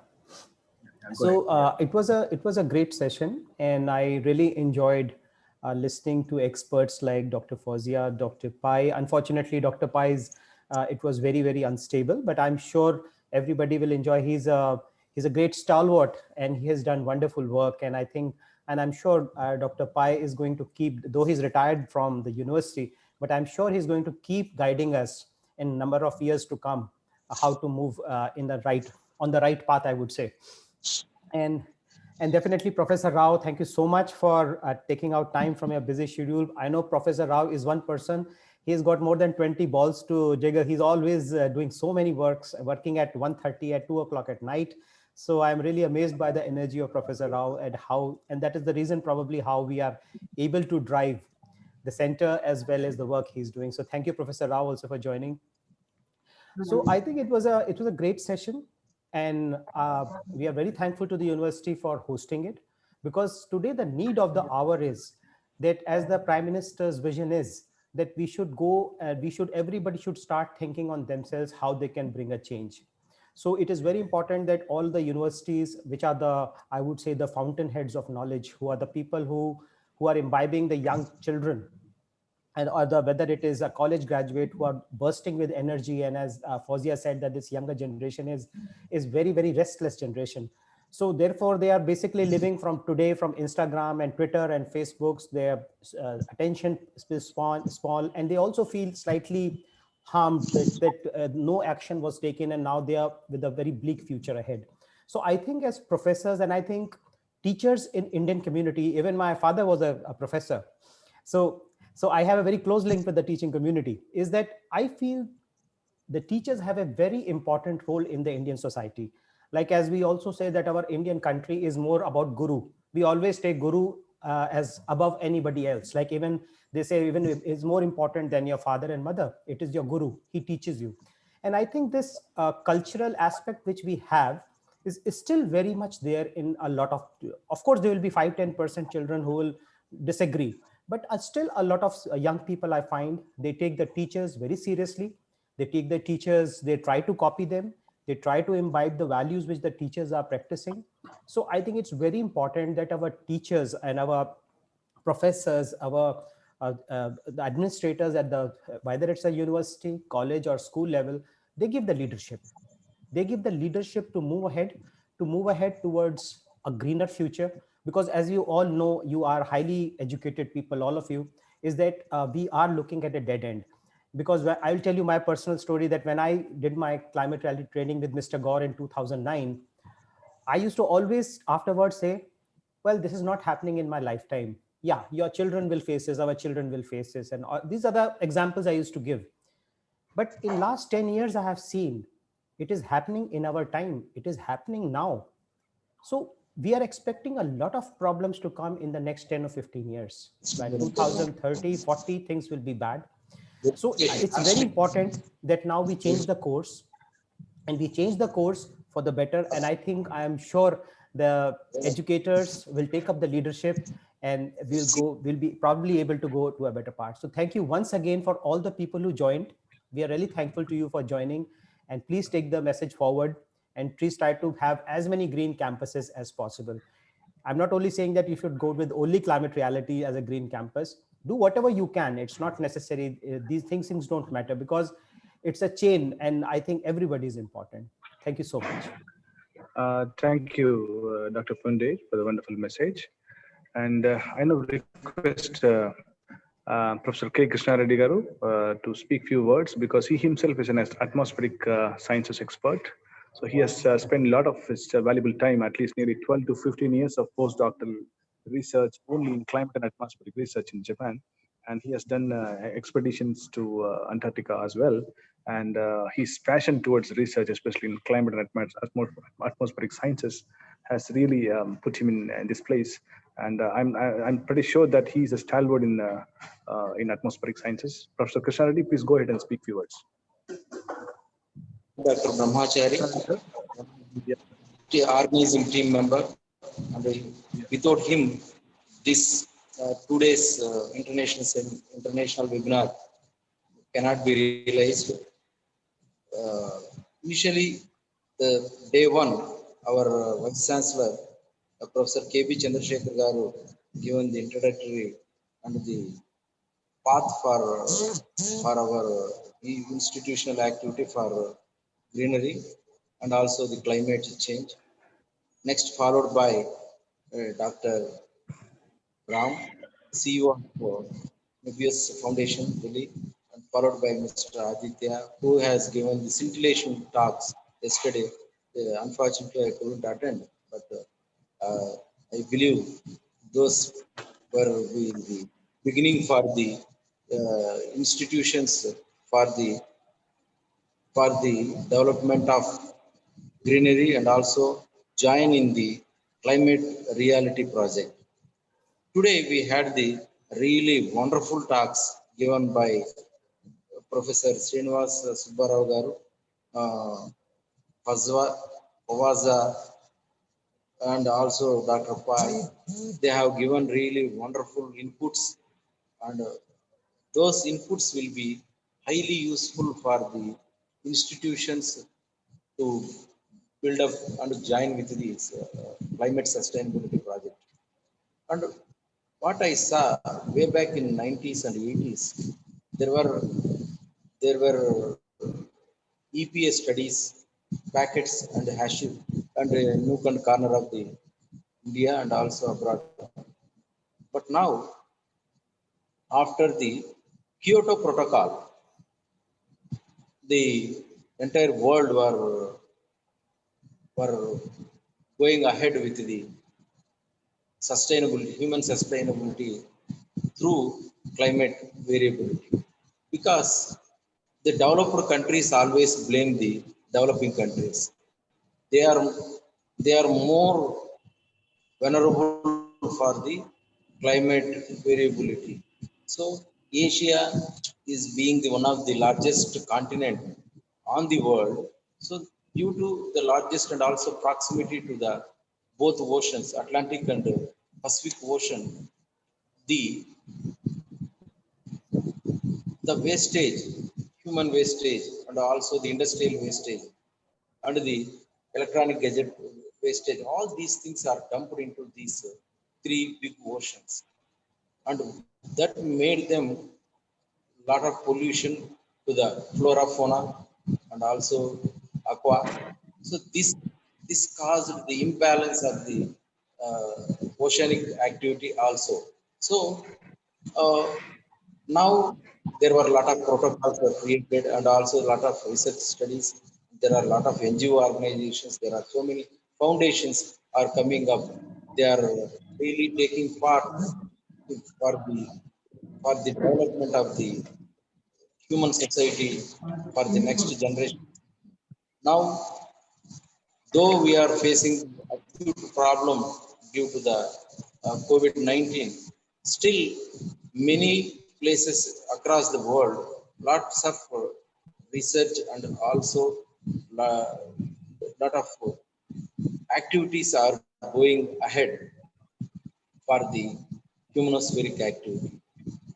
So it was a great session, and I really enjoyed listening to experts like Dr. Fauziya, Dr. Pai. Unfortunately, Dr. Pai's it was very, very unstable, but I'm sure everybody will enjoy. He's a great stalwart, and he has done wonderful work. And I'm sure Dr. Pai is going to keep, though he's retired from the university, but I'm sure he's going to keep guiding us in a number of years to come, how to move on the right path, I would say. And definitely, Professor Rao, thank you so much for taking out time from your busy schedule. I know Professor Rao is one person. He's got more than 20 balls to juggle. He's always doing so many working at 1:30, at 2 o'clock at night. So I'm really amazed by the energy of Professor Rao and that is the reason probably how we are able to drive the center as well as the work he's doing. So thank you, Professor Rao, also for joining. So I think it was a great session, and we are very thankful to the university for hosting it, because today the need of the hour is that, as the Prime Minister's vision is, that everybody should start thinking on themselves how they can bring a change. So it is very important that all the universities, which are I would say, the fountainheads of knowledge, who are the people who are imbibing the young children, and whether it is a college graduate who are bursting with energy, and as Fauziya said, that this younger generation is very, very restless generation. So therefore, they are basically living from Instagram and Twitter and Facebooks. Their attention is small, and they also feel slightly harmed that no action was taken, and now they are with a very bleak future ahead. So I think, as professors, and I think teachers in Indian community, even my father was a professor. So I have a very close link with the teaching community, is that I feel the teachers have a very important role in the Indian society. Like, as we also say that our Indian country is more about guru. We always take guru as above anybody else. Like, even they say, even is more important than your father and mother. It is your guru. He teaches you. And I think this cultural aspect which we have is still very much there in a lot of course, there will be 5-10% children who will disagree. But still a lot of young people, I find, they take the teachers very seriously. They take the teachers, they try to copy them. They try to imbibe the values which the teachers are practicing. So I think it's very important that our teachers and our professors, our the administrators at whether it's a university, college, or school level, they give the leadership. They give the leadership to move ahead towards a greener future. Because, as you all know, you are highly educated people, all of you, is that we are looking at a dead end. Because I'll tell you my personal story, that when I did my climate reality training with Mr. Gore in 2009, I used to always afterwards say, well, this is not happening in my lifetime. Yeah, your children will face this, our children will face this. And these are the examples I used to give. But in last 10 years, I have seen it is happening in our time. It is happening now. So we are expecting a lot of problems to come in the next 10 or 15 years. By 2030, 40, things will be bad. So it's very important that now we change the course, and we change the course for the better. And I think, I am sure the educators will take up the leadership, and we'll be probably able to go to a better part. So thank you once again for all the people who joined. We are really thankful to you for joining, and please take the message forward, and please try to have as many green campuses as possible. I'm not only saying that you should go with only climate reality as a green campus. Do whatever you can. It's not necessary. These things don't matter, because it's a chain, and I think everybody is important. Thank you so much. Thank you, Dr. Punde, for the wonderful message. And I now request Professor K. Krishna Reddy Garu to speak few words, because he himself is an atmospheric sciences expert. So he has spent a lot of his valuable time, at least nearly 12 to 15 years of postdoctoral research only in climate and atmospheric research in Japan. And he has done expeditions to Antarctica as well. And his passion towards research, especially in climate and atmospheric sciences, has really put him in this place. And I'm pretty sure that he's a stalwart in atmospheric sciences. Professor Krishna Reddy, please go ahead and speak few words. Dr. Brahmachari, the organizing team member, and without him, this 2 days international webinar cannot be realized. Initially, the day one, our Vice Chancellor, Professor K.B. Chandrasekhar Garu, given the introductory and the path for our institutional activity for greenery and also the climate change. Next, followed by Dr. Ram, CEO of Nubius Foundation, Delhi, and followed by Mr. Aditya, who has given the scintillation talks yesterday. Unfortunately, I couldn't attend, but I believe those were the beginning for the institutions for the development of greenery and also join in the climate reality project. Today we had the really wonderful talks given by Professor Srinivas Subbarao Garu, Pawaza, and also Dr. Pai. They have given really wonderful inputs, and those inputs will be highly useful for the institutions to build up and join with this climate sustainability project. And what I saw way back in 90s and 80s, there were EPA studies, packets and hashes and nook and corner of the India and also abroad. But now, after the Kyoto Protocol, the entire world were going ahead with the human sustainability through climate variability, because the developed countries always blame the developing countries. They are more vulnerable for the climate variability. So Asia is being one of the largest continent on the world. So due to the largest and also proximity to the both oceans, Atlantic and Pacific Ocean, the wastage, human wastage, and also the industrial wastage, and the electronic gadget wastage, all these things are dumped into these three big oceans. And that made them a lot of pollution to the flora, fauna, and also aqua. So this caused the imbalance of the oceanic activity also. So now there were a lot of protocols were created and also a lot of research studies. There are a lot of NGO organizations. There are so many foundations are coming up. They are really taking part for the development of the human society for the next generation. Now, though we are facing acute problem due to the COVID-19. Still, many places across the world, lots of research and also lot of activities are going ahead for the humanospheric activity.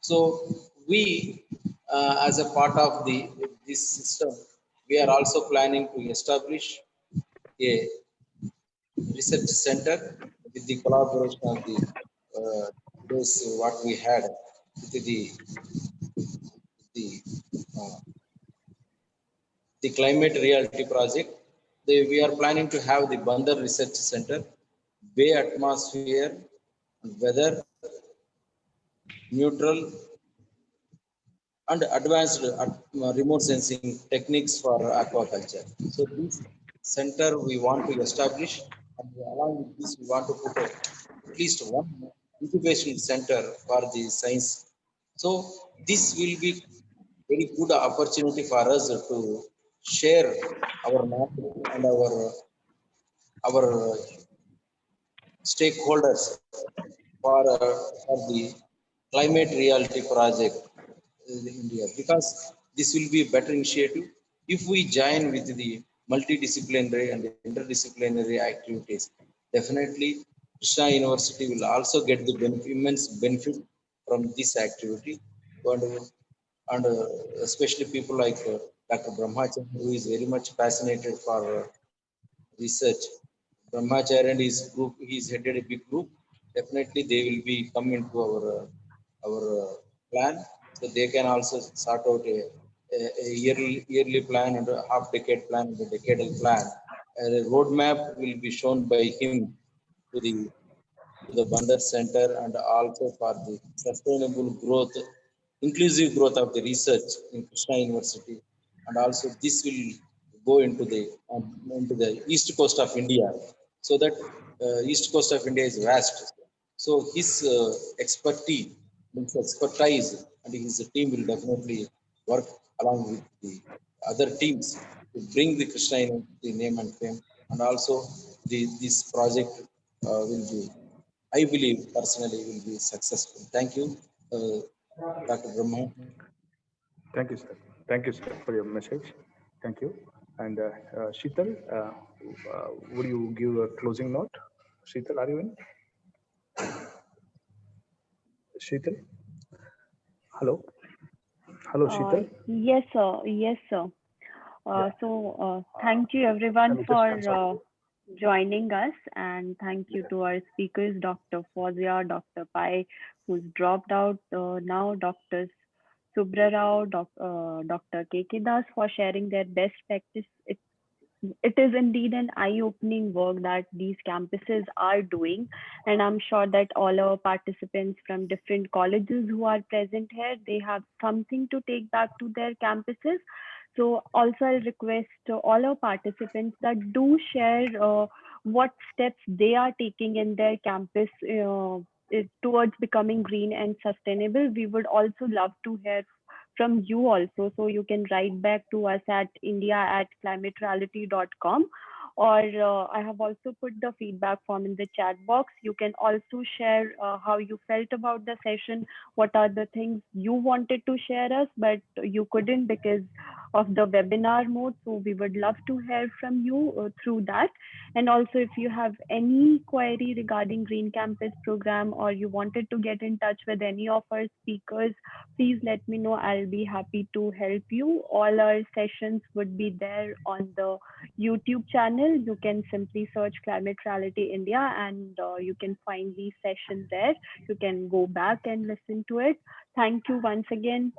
So we, as a part of this system, we are also planning to establish a research center with the collaboration of the those what we had with the uh, the climate reality project. We are planning to have the Bandar Research Center, Bay atmosphere, weather, neutral, and advanced remote sensing techniques for aquaculture. So this center we want to establish, and along with this we want to put at least one incubation center for the science. So this will be very good opportunity for us to share our knowledge and our stakeholders for the climate reality project in India, because this will be a better initiative if we join with the multidisciplinary and interdisciplinary activities. Definitely, Krishna University will also get the immense benefit from this activity, and, especially people like Dr. Brahmachandra, who is very much fascinated for research. Brahmacharya and his group, he's headed a big group. Definitely, they will be come into our plan, so they can also sort out a yearly plan and a half decade plan and a decadal plan. And a roadmap will be shown by him to the Bandar Center, and also for the sustainable growth, inclusive growth of the research in Krishna University. And also this will go into the east coast of India, so that east coast of India is vast. So his expertise, and his team will definitely work along with the other teams to bring the Krishna University name and fame. And also this project will be, I believe personally, will be successful. Thank you, Dr. Brahma. Thank you, sir. Thank you, sir, for your message. Thank you. And Sheetal, would you give a closing note? Sheetal, are you in? Sheetal? Hello? Hello, Sheetal? Yes, sir. Yes, sir. Thank you everyone for joining us, and thank you to our speakers, Dr. Fozia, Dr. Pai, who's dropped out now, Dr. Subra Rao, Dr. K.K. Das, for sharing their best practice. It is indeed an eye-opening work that these campuses are doing, and I'm sure that all our participants from different colleges who are present here, they have something to take back to their campuses. So also I'll request all our participants that do share what steps they are taking in their campus towards becoming green and sustainable. We would also love to hear from you also. So you can write back to us at india@climatereality.com, or I have also put the feedback form in the chat box. You can also share how you felt about the session, what are the things you wanted to share us, but you couldn't because of the webinar mode. So we would love to hear from you through that. And also, if you have any query regarding Green Campus program, or you wanted to get in touch with any of our speakers, please let me know. I'll be happy to help you. All our sessions would be there on the YouTube channel. You can simply search Climate Reality India, and you can find these sessions there. You can go back and listen to it. Thank you once again.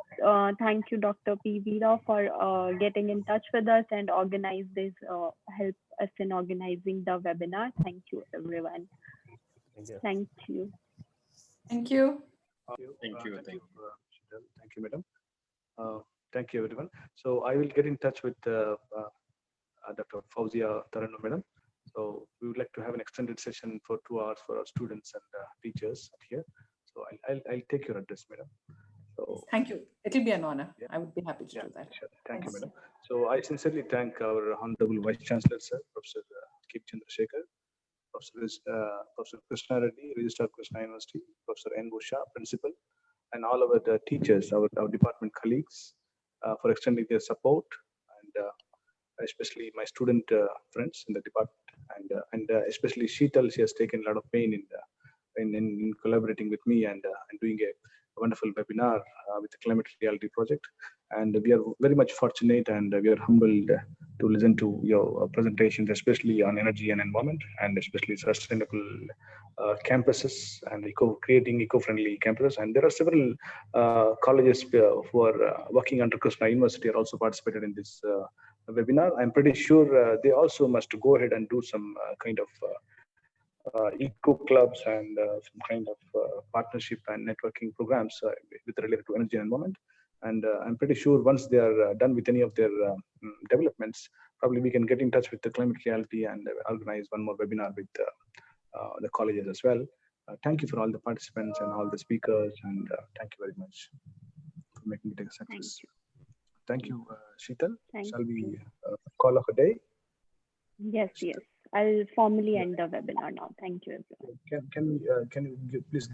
Thank you, Dr. P. Veera, for getting in touch with us and organize this, help us in organizing the webinar. Thank you, everyone. Thank you. Thank you. Thank you. Sheetal. Thank you, madam. Thank you, everyone. So I will get in touch with Dr. Fauzia Taranu, madam. So we would like to have an extended session for 2 hours for our students and teachers here. So I'll take your address, madam. So Thank you. It'll be an honor. I would be happy to do that. Sure. Thank you, madam. So I sincerely thank our Honorable Vice Chancellor, sir, Professor K. Chandrasekhar, Professor Krishna Reddy, Registrar Krishna University, Professor N. Busha, Principal, and all our teachers, our department colleagues, for extending their support, and especially my student friends in the department, and especially Sheetal. She has taken a lot of pain in collaborating with me and doing a wonderful webinar with the Climate Reality Project. And we are very much fortunate, and we are humbled to listen to your presentations, especially on energy and environment, and especially sustainable campuses and creating eco-friendly campuses. And there are several colleges who are working under Krishna University are also participated in this webinar. I'm pretty sure they also must go ahead and do some kind of eco clubs and some kind of partnership and networking programs with related to energy and environment. And I'm pretty sure once they are done with any of their developments, probably we can get in touch with the Climate Reality and organize one more webinar with the colleges as well. Thank you for all the participants and all the speakers, and thank you very much for making it a success. Thank you, Sheetal. Shall we call off a day? Yes, yes. I'll formally end the webinar now. Thank you, everyone. Can you please